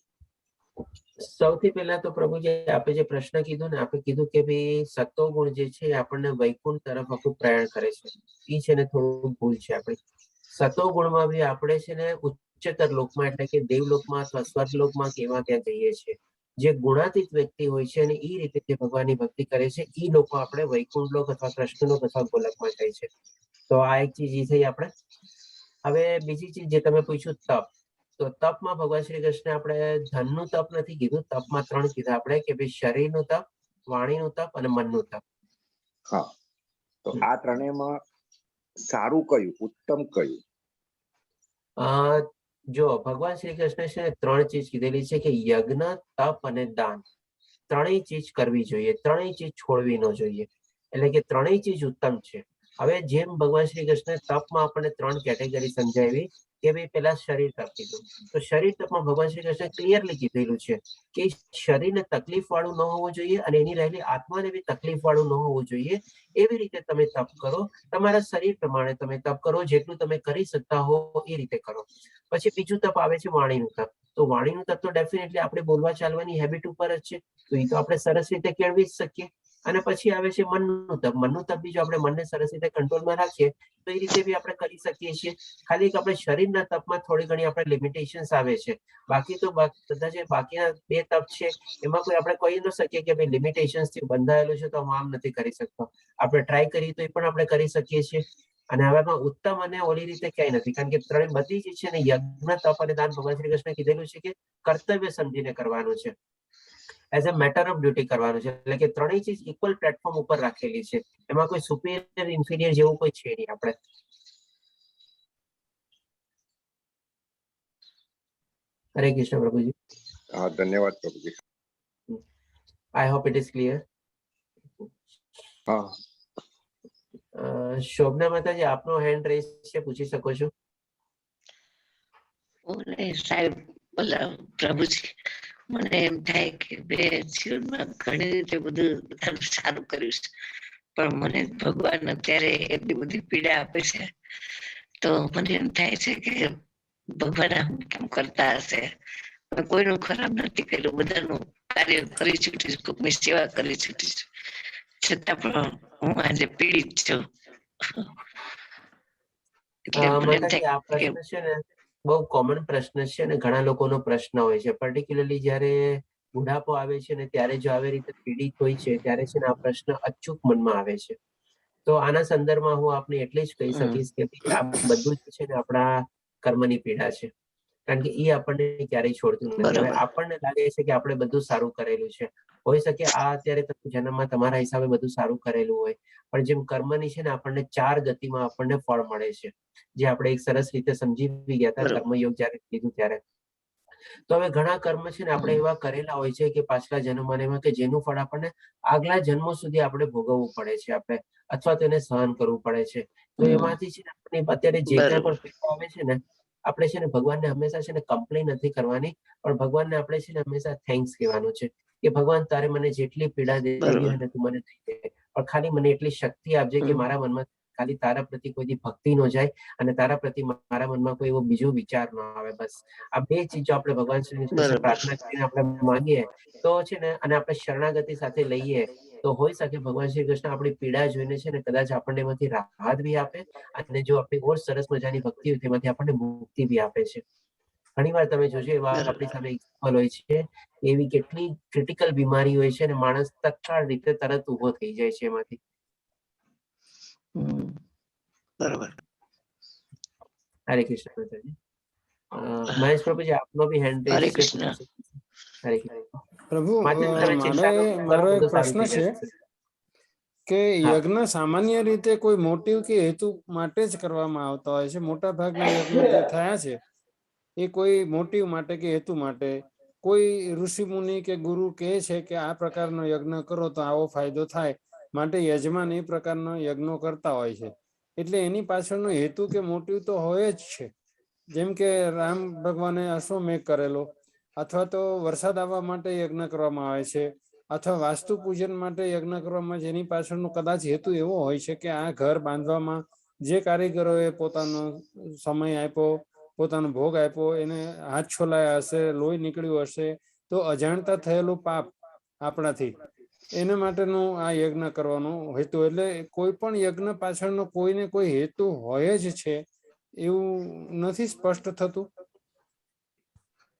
સૌથી પહેલા તો પ્રભુજી આપણે જે પ્રશ્ન કીધું ને, આપણે કીધું કે ભાઈ સત્વ ગુણ જે છે આપણને વૈકુંઠ તરફ આપણું પ્રયાણ કરે છે, એ છે ને થોડું ભૂલ છે આપણી. સત્વ ગુણમાં બી આપણે છે ને ઉચ્ચતર લોકમાં એટલે કે દેવલોકમાં અથવા સ્વર્ગલોકમાં કેવા ત્યાં જઈએ છીએ. જે ગુણાતીત વ્યક્તિ હોય છે અને એ રીતે જે ભગવાનની ભક્તિ કરે છે એ લોકો આપણે વૈકુંઠ લોક અથવા કૃષ્ણ લોક અથવા ગોલકમાં જાય છે. તો આ એક ચીજ એ થઈ આપણે. હવે બીજી ચીજ જે તમે પૂછ્યું તપ, તો તપમાં ભગવાન શ્રી કૃષ્ણ આપણે ધનનું તપ નથી કીધું, તપમાં 3 કીધા આપણે કે ભાઈ શરીરનું તપ, વાણીનું તપ અને મનનું તપ. હા, તો આ ત્રણેયમાં સારું કયું, ઉત્તમ કયું? જો ભગવાન શ્રી કૃષ્ણ છે 3 ચીજ કીધેલી છે કે યજ્ઞ, તપ અને દાન, ત્રણેય ચીજ કરવી જોઈએ, ત્રણેય ચીજ છોડવી ન જોઈએ, એટલે કે ત્રણેય ચીજ ઉત્તમ છે. હવે જેમ ભગવાન શ્રી કૃષ્ણ તપમાં આપણને 3 કેટેગરી સમજાવી કે ભાઈ પેલા શરીર તપ કીધું, તો શરીર તપમાં ભગવાન શ્રી કૃષ્ણ ક્લિયરલી કીધેલું છે કે શરીરને તકલીફ વાળું ન હોવું જોઈએ અને એની રહેલી આત્માને બી તકલીફ વાળું ન હોવું જોઈએ. એવી રીતે તમે તપ કરો, તમારા શરીર પ્રમાણે તમે તપ કરો, જેટલું તમે કરી શકતા હો એ રીતે કરો. પછી બીજું તપ આવે છે વાણીનું તપ. તો વાણીનું તપ તો ડેફિનેટલી આપણે બોલવા ચાલવાની હેબિટ ઉપર જ છે, તો એ તો આપણે સરસ રીતે કેળવી જ શકીએ. અને પછી આવે છે મનનું તપ. મનનું તપ બી જો આપણે મનને સરસ રીતે કંટ્રોલમાં રાખીએ તો એ રીતે બી આપણે કરી શકીએ છીએ. ખાલી એક આપણે શરીરના તપમાં થોડી ઘણી આપણે લિમિટેશન્સ આવે છે, બાકી તો બધા જે બાકીના 2 તપ છે એમાં કોઈ આપણે કહી ન શકીએ કે ભાઈ લિમિટેશન્સ થી બંધાયેલું છે તો હું આમ નથી કરી શકતો. આપણે ટ્રાય કરીએ તો એ પણ આપણે કરી શકીએ છીએ. અને હવેમાં ઉત્તમ અને ઓલી રીતે ક્યાંય નથી, કારણ કે ત્રણે બધી જે છે ને યજ્ઞ, તપ અને દાન ભગવાન શ્રી કૃષ્ણ કીધેલું છે કે કર્તવ્ય સમજીને કરવાનું છે, as a matter of duty કરવાનું છે. એટલે કે ત્રણેય ચીજ ઇક્વલ પ્લેટફોર્મ ઉપર રાખેલી છે, એમાં કોઈ સુપિરિયર ઇન્ફિરિયર જેવું કોઈ છે નહીં આપણે. હરે કૃષ્ણ પ્રભુજી. હા, ધન્યવાદ પ્રભુજી. I hope it is clear. હા, શોભના માતાજી આપનો હેન્ડ રેઝ છે, પૂછી શકો છો. ઓને સાહેબ બોલા પ્રભુજી, મને એમ થાય કે બે જીવનમાં ઘણી રીતે બધું બધાનું સારું કર્યું છે, પણ મને ભગવાન અત્યારે એટલી બધી પીડા આપે છે, તો મને એમ થાય છે કે ભગવાન આમ કેમ કરતા હશે. કોઈનું ખરાબ નથી કર્યું, બધાનું કાર્ય કરી છૂટીશ, કોઈકની સેવા કરી છૂટીશ, છતાં પણ હું આજે પીડિત છું. એટલે મને એમ માતાજી, આ થાય કે પ્રશ્ન છે ને બહુ કોમન પ્રશ્ન છે અને ઘણા લોકોનો પ્રશ્ન હોય છે. પર્ટિક્યુલરલી જ્યારે બુઢાપો આવે છે ને ત્યારે જો આવી રીતે પીડિત હોય છે ત્યારે છે ને આ પ્રશ્ન અચૂક મનમાં આવે છે. તો આના સંદર્ભમાં હું આપને એટલે જ કહી શકીશ કે આ બધું જ છે ને આપણા કર્મની પીડા છે. કારણ કે એ આપણને ક્યારેય છોડતું નથી. હવે બરોબર. આપણને લાગે છે કે આપણે બધું સારું કરેલું છે. હોઈ શકે આ અત્યારે તમે જન્મમાં તમારા હિસાબે બધું સારું કરેલું હોય, પણ જેમ કર્મની છે ને આપણને 4 ગતિમાં આપણને ફળ મળે છે, જે આપણે એક સરસ રીતે સમજી ગયા હતા બરોબર. કર્મયોગ જ્યારે કીધું ત્યારે. તો હવે ઘણા કર્મ છે ને આપણે એવા કરેલા હોય છે કે પાછલા જન્મમાં કે જેનું ફળ આપણને આગલા જન્મો સુધી આપણે ભોગવવું પડે છે, આપણે અથવા તેને સહન કરવું પડે છે. તો એમાંથી છે ને આપણે અત્યારે જે કઈ બરોબર. પણ પીડા આવે છે ને, આપણે છે ને ભગવાનને હંમેશા છે ને કમ્પ્લેન નથી કરવાની, પણ ભગવાનને આપણે છે ને હંમેશા થેન્ક્સ કહેવાનું છે કે ભગવાન તારે મને જેટલી પીડા દેવી હોય બરોબર. ને તું મને દઈ દે, પણ ખાલી મને એટલી શક્તિ આપજે કે મારા મનમાં ખાલી તારા પ્રતિ કોઈ ભક્તિ ન જાય અને તારા પ્રતિ મારા મનમાં કોઈ એવો બીજો વિચાર ન આવે. બસ આ બે ચીજો આપણે ભગવાન શ્રી કૃષ્ણ બરોબર. પ્રાર્થના કરીને આપણે માંગીએ તો છે ને, અને આપણે શરણાગતિ સાથે લઈએ તો હોઈ શકે ભગવાન શ્રી કૃષ્ણ આપણી પીડા જોઈને છે ને કદાચ આપણને એમાંથી રાહત બી આપે, અને જો આપણી ઓર સરસ મજાની ભક્તિ હોય તેમાંથી આપણને મુક્તિ બી આપે છે. ઘણી વાર તમે જોજો એવા આપણી સામે એક્ઝામ્પલ હોય છે, એવી કેટલી ક્રિટિકલ બીમારી હોય છે અને માણસ તત્કાળ રીતે તરત ઉભો થઈ જાય છે એમાંથી. બરોબર. હરે કૃષ્ણ માતાજી. મહેશ પ્રભુજી, આપનો બી હેન્ડ હરે રેઝ છે, કૃષ્ણ. પૂછી શકો છો. હરે કૃષ્ણ. પ્રભુ માતાજી તમે ચિંતા ન કરો, મારો એક બધું સારું પ્રશ્ન થઈ છે જશે. કે હા. યજ્ઞ સામાન્ય રીતે કોઈ મોટિવ કે હેતુ માટે જ કરવામાં આવતા હોય છે. મોટા ભાગના યજ્ઞો જે થયા છે એ કોઈ મોટિવ માટે કે હેતુ માટે, કોઈ ઋષિ મુનિ કે ગુરુ કહે છે કે આ પ્રકારનો યજ્ઞ કરો તો આવો ફાયદો થાય, માટે યજમાન એ પ્રકારનો યજ્ઞો કરતા હોય છે. એટલે એની પાછળનો હેતુ કે મોટિવ તો હોય જ છે. જેમ કે રામ ભગવાને અશ્વમેઘ કરેલો, અથવા તો વરસાદ આવવા માટે યજ્ઞ કરવામાં આવે છે, અથવા વાસ્તુ પૂજન માટે યજ્ઞ કરવામાં, જેની પાછળનો કદાચ હેતુ એવો હોય છે કે આ ઘર બાંધવામાં જે કારીગરોએ પોતાનો સમય આપ્યો, પોતાનો ભોગ આપ્યો, એને હાથ છોલાયા હશે, લોહી નીકળ્યું હશે, તો અજાણતા થયેલું પાપ આપણાથી, એના માટેનું આ યજ્ઞ કરવાનું હેતુ. એટલે કોઈ પણ યજ્ઞ પાછળનો કોઈને કોઈ હેતુ હોય જ છે, એવું નથી સ્પષ્ટ થતું?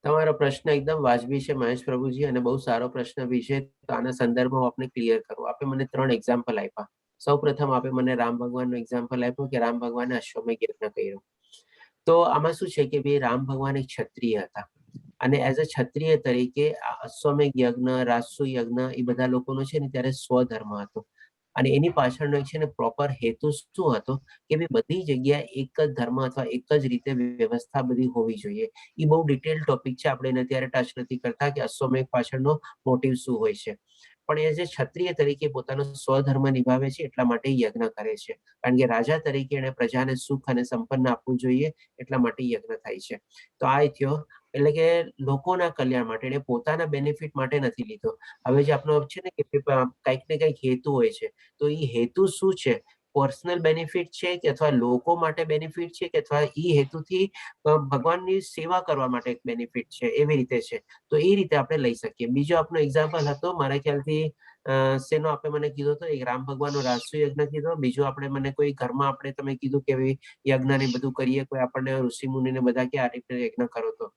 તમારો પ્રશ્ન એકદમ વાજબી છે મહેશ પ્રભુજી, અને બહુ સારો પ્રશ્ન બી છે. તો આના સંદર્ભમાં આપણે ક્લિયર કરવું. આપે મને 3 એક્ઝામ્પલ આપ્યા. સૌ પ્રથમ આપે મને રામ ભગવાનનો એક્ઝામ્પલ આપ્યો કે રામ ભગવાને અશ્વમેઘ યજ્ઞ કર્યો. તો આમાં શું છે કે ભાઈ રામ ભગવાન એક ક્ષત્રિય હતા, અને એઝ અ ક્ષત્રિય તરીકે આ અશ્વમેઘ યજ્ઞ, રાજસુ યજ્ઞ એ બધા લોકોનો છે ને ત્યારે સ્વધર્મ હતો. અને એની પાછળનો છે ને પ્રોપર હેતુ શું હતો કે ભાઈ બધી જગ્યાએ એક જ ધર્મ અથવા એક જ રીતે વ્યવસ્થા બધી હોવી જોઈએ. એ બહુ ડિટેલ ટોપિક છે, આપણે એને અત્યારે ટચ નથી કરતા કે અશ્વમેઘ પાછળનો મોટિવ શું હોય છે. પણ એ જે ક્ષત્રિય તરીકે પોતાનો સ્વધર્મ નિભાવે છે એટલા માટે યજ્ઞ કરે છે, કારણ કે રાજા તરીકે એને પ્રજાને સુખ અને સંપન્ન આપવું જોઈએ એટલા માટે યજ્ઞ થાય છે. તો આ થયો, એટલે કે લોકોના કલ્યાણ માટે, એને પોતાના બેનિફિટ માટે નથી લીધો. હવે જે આપણો છે ને કે કંઈક ને કંઈક હેતુ હોય છે, તો એ હેતુ શું છે? પર્સનલ બેનિફિટ છે કે અથવા લોકો માટે બેનિફિટ છે કે અથવા એ હેતુથી ભગવાનની સેવા કરવા માટે એક બેનિફિટ છે, એવી રીતે છે. તો એ રીતે આપણે લઈ શકીએ. બીજો આપણો એક્ઝામ્પલ હતો મારા ખ્યાલથી શેનો આપણે મને કીધો હતો, એક રામ ભગવાનનો રાજસુ યજ્ઞ કીધો, બીજું આપણે મને કોઈ ઘરમાં આપણે તમે કીધું કે યજ્ઞ ને બધું કરીએ, કોઈ આપણને ઋષિ મુનિને બધા કે આ રીતે યજ્ઞ કરો તો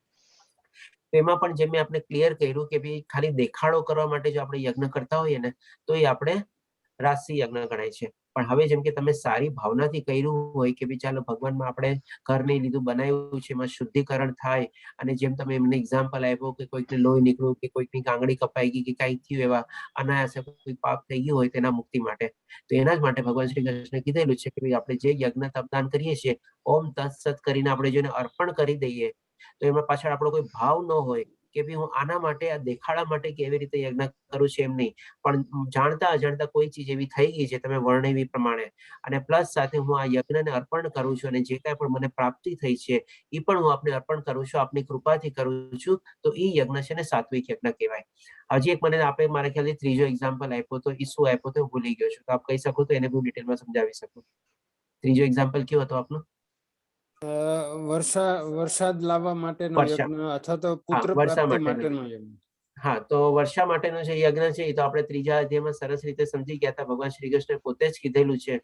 એમાં પણ જેમ મેં આપણે ક્લિયર કર્યું કે ભાઈ ખાલી દેખાડો કરવા માટે જો આપણે યજ્ઞ કરતા હોઈએ ને તો એ આપણે રાશિ યજ્ઞ ગણાય છે. પણ હવે જેમ કે તમે સારી ભાવનાથી કર્યું હોય કે ભાઈ ચાલો ભગવાનમાં આપણે ઘર નહીં લીધું, બનાવ્યું છે, એમાં શુદ્ધિકરણ થાય, અને જેમ તમે એમને એક્ઝામ્પલ આપ્યો કે કોઈકને લોહી નીકળ્યું કે કોઈકની આંગળી કપાઈ ગઈ કે કાંઈક થયું, એવા અનાયાસે કોઈ પાપ થઈ ગયું હોય તેના મુક્તિ માટે, તો એના જ માટે ભગવાન શ્રી કૃષ્ણે કીધેલું છે કે ભાઈ આપણે જે યજ્ઞ તપદાન કરીએ છીએ, ઓમ તત્સત કરીને આપણે જેને અર્પણ કરી દઈએ, તો એમાં પાછળ આપણો કોઈ ભાવ ન હોય કે ભાઈ હું આના માટે, આ દેખાડા માટે કેવી રીતે યજ્ઞ કરું છું એમ નહીં, પણ જાણતા અજાણતા કોઈ ચીજ એવી થઈ ગઈ છે તમે વર્ણવી પ્રમાણે, અને પ્લસ સાથે હું આ યજ્ઞને અર્પણ કરું છું, અને જે કાંઈ પણ મને પ્રાપ્તિ થઈ છે એ પણ હું આપને અર્પણ કરું છું, આપની કૃપાથી કરું છું, તો એ યજ્ઞ છે ને સાત્વિક યજ્ઞ કહેવાય. હજી એક મને આપણે મારા ખ્યાલથી ત્રીજો એક્ઝામ્પલ આપ્યો તો, એ શું આપ્યો તો હું ભૂલી ગયો છું, તો આપ કહી શકો તો એને બહુ ડિટેલમાં સમજાવી શકો. ત્રીજો એક્ઝામ્પલ કયો હતો આપનો? વરસાદ લાવવા માટેનો યજ્ઞ અથવા તો પુત્ર પ્રાપ્તિ માટેનો યજ્ઞ. હા, તો વર્ષા માટેનો જે યજ્ઞ છે એ તો આપણે ત્રીજા અધ્યાયમાં સરસ રીતે સમજી ગયા હતા. ભગવાન શ્રી કૃષ્ણ પોતે જ કીધેલું છે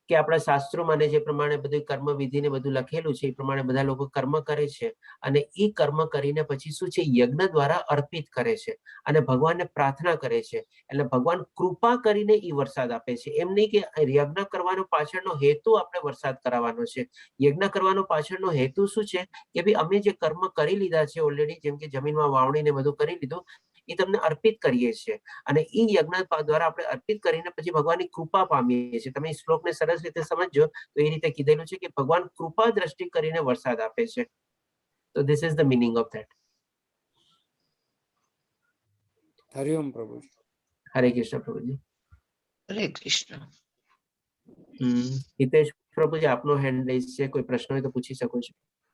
કે આપણા શાસ્ત્રોમાં જે પ્રમાણે બધું કર્મ વિધિ ને બધું લખેલું છે એ પ્રમાણે બધા લોકો કર્મ કરે છે, અને એ કર્મ કરીને પછી શું છે, યજ્ઞ દ્વારા અર્પિત કરે છે અને ભગવાનને પ્રાર્થના કરે છે. એટલે ભગવાન કૃપા કરીને એ વરસાદ આપે છે. એમ નહીં કે યજ્ઞ કરવાનો પાછળનો હેતુ આપણે વરસાદ કરાવવાનો છે. યજ્ઞ કરવાનો પાછળનો હેતુ શું છે કે ભાઈ અમે જે કર્મ કરી લીધા છે ઓલરેડી, જેમ કે જમીનમાં વાવણી ને બધું કરી લીધું, એ તમને અર્પિત કરીએ છીએ, અને એ યજ્ઞ દ્વારા આપણે અર્પિત કરીને પછી ભગવાનની કૃપા પામીએ છીએ. તમે શ્લોકને સરસ રીતે સમજો તો એ રીતે કીધેલું છે કે ભગવાન કૃપા દ્રષ્ટિ કરીને વરસાદ આપે છે. તો this is the meaning of that. Hariom પ્રભુજી. હરે કૃષ્ણ પ્રભુજી. હરે કૃષ્ણ. હિતેશ પ્રભુજી, આપનો હેન્ડ રેઇઝ છે, કોઈ પ્રશ્ન હોય તો પૂછી શકો છો.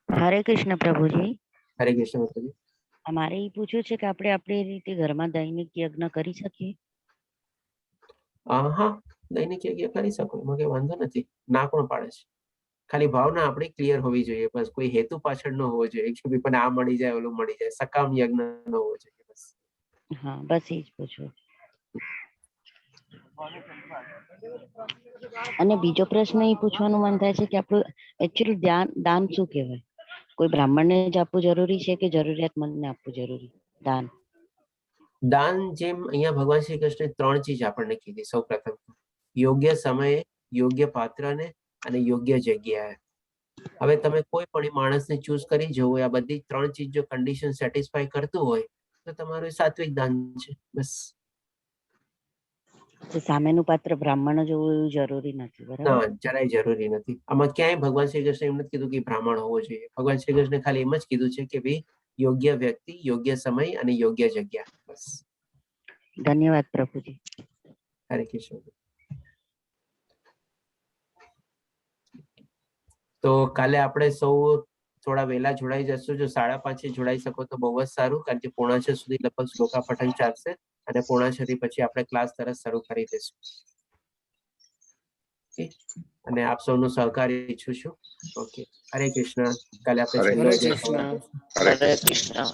હરે કૃષ્ણ પ્રભુજી. હરે કૃષ્ણ પ્રભુજી. અમારે એ પૂછ્યું છે કે આપણે આપણી રીતે ઘરમાં દૈનિક યજ્ઞ કરી શકીએ? હા, દૈનિક યજ્ઞ કરી શકો, એમાં કઈ વાંધો નથી. ના કોણ પાડે છે? ખાલી ભાવના આપણી ક્લિયર હોવી જોઈએ, બસ. કોઈ હેતુ પાછળ ન હોવો જોઈએ કે પણ આ મળી જાય ઓલું મળી જાય, સકામ યજ્ઞ ન હોવો જોઈએ, બસ. હા, બસ એ જ પૂછવું. અને બીજો પ્રશ્ન એ પૂછવાનું મન થાય છે કે આપણું એકચ્યુઅલી દાન શું કહેવાય? કોઈ બ્રાહ્મણને જ આપવું જરૂરી છે કે જરૂરિયાતમંદને આપવું જરૂરી? દાન જેમ અહીંયા ભગવાન શ્રી કૃષ્ણે 3 ચીજ આપણને કીધી. સૌ પ્રથમ યોગ્ય સમયે, યોગ્ય પાત્રને અને યોગ્ય જગ્યાએ. હવે તમે કોઈ પણ માણસને ચૂઝ કરી જવું, આ બધી 3 ચીજ જો કન્ડિશન સેટિસ્ફાય કરતું હોય તો તમારું સાત્વિક દાન છે, બસ. સામેનું પાત્ર બ્રાહ્મણ જ હોવું એવું જરૂરી નથી, બરાબર? ના, જરાય જરૂરી નથી. આમાં ક્યાંય ભગવાન શ્રી કૃષ્ણ એમ નથી કીધું કે બ્રાહ્મણ હોવો જોઈએ. ભગવાન શ્રી કૃષ્ણ ખાલી એમ જ કીધું છે કે ભાઈ યોગ્ય વ્યક્તિ, યોગ્ય સમય અને યોગ્ય જગ્યા, બસ. ધન્યવાદ પ્રભુજી. હરે કૃષ્ણ. તો કાલે આપણે સૌ થોડા વહેલા જોડાઈ જશું. જો 5:30 જોડાઈ શકો તો બહુ જ સારું, કારણ કે 5:45 સુધી લગભગ શ્લોકા પઠન ચાલશે, અને 5:45 થી પછી આપણે ક્લાસ તરત શરૂ કરી દઈશું. અને આપ સૌનો સહકાર ઈચ્છું છું. ઓકે, હરે કૃષ્ણ. કાલે આપણે હરે કૃષ્ણ. હરે કૃષ્ણ.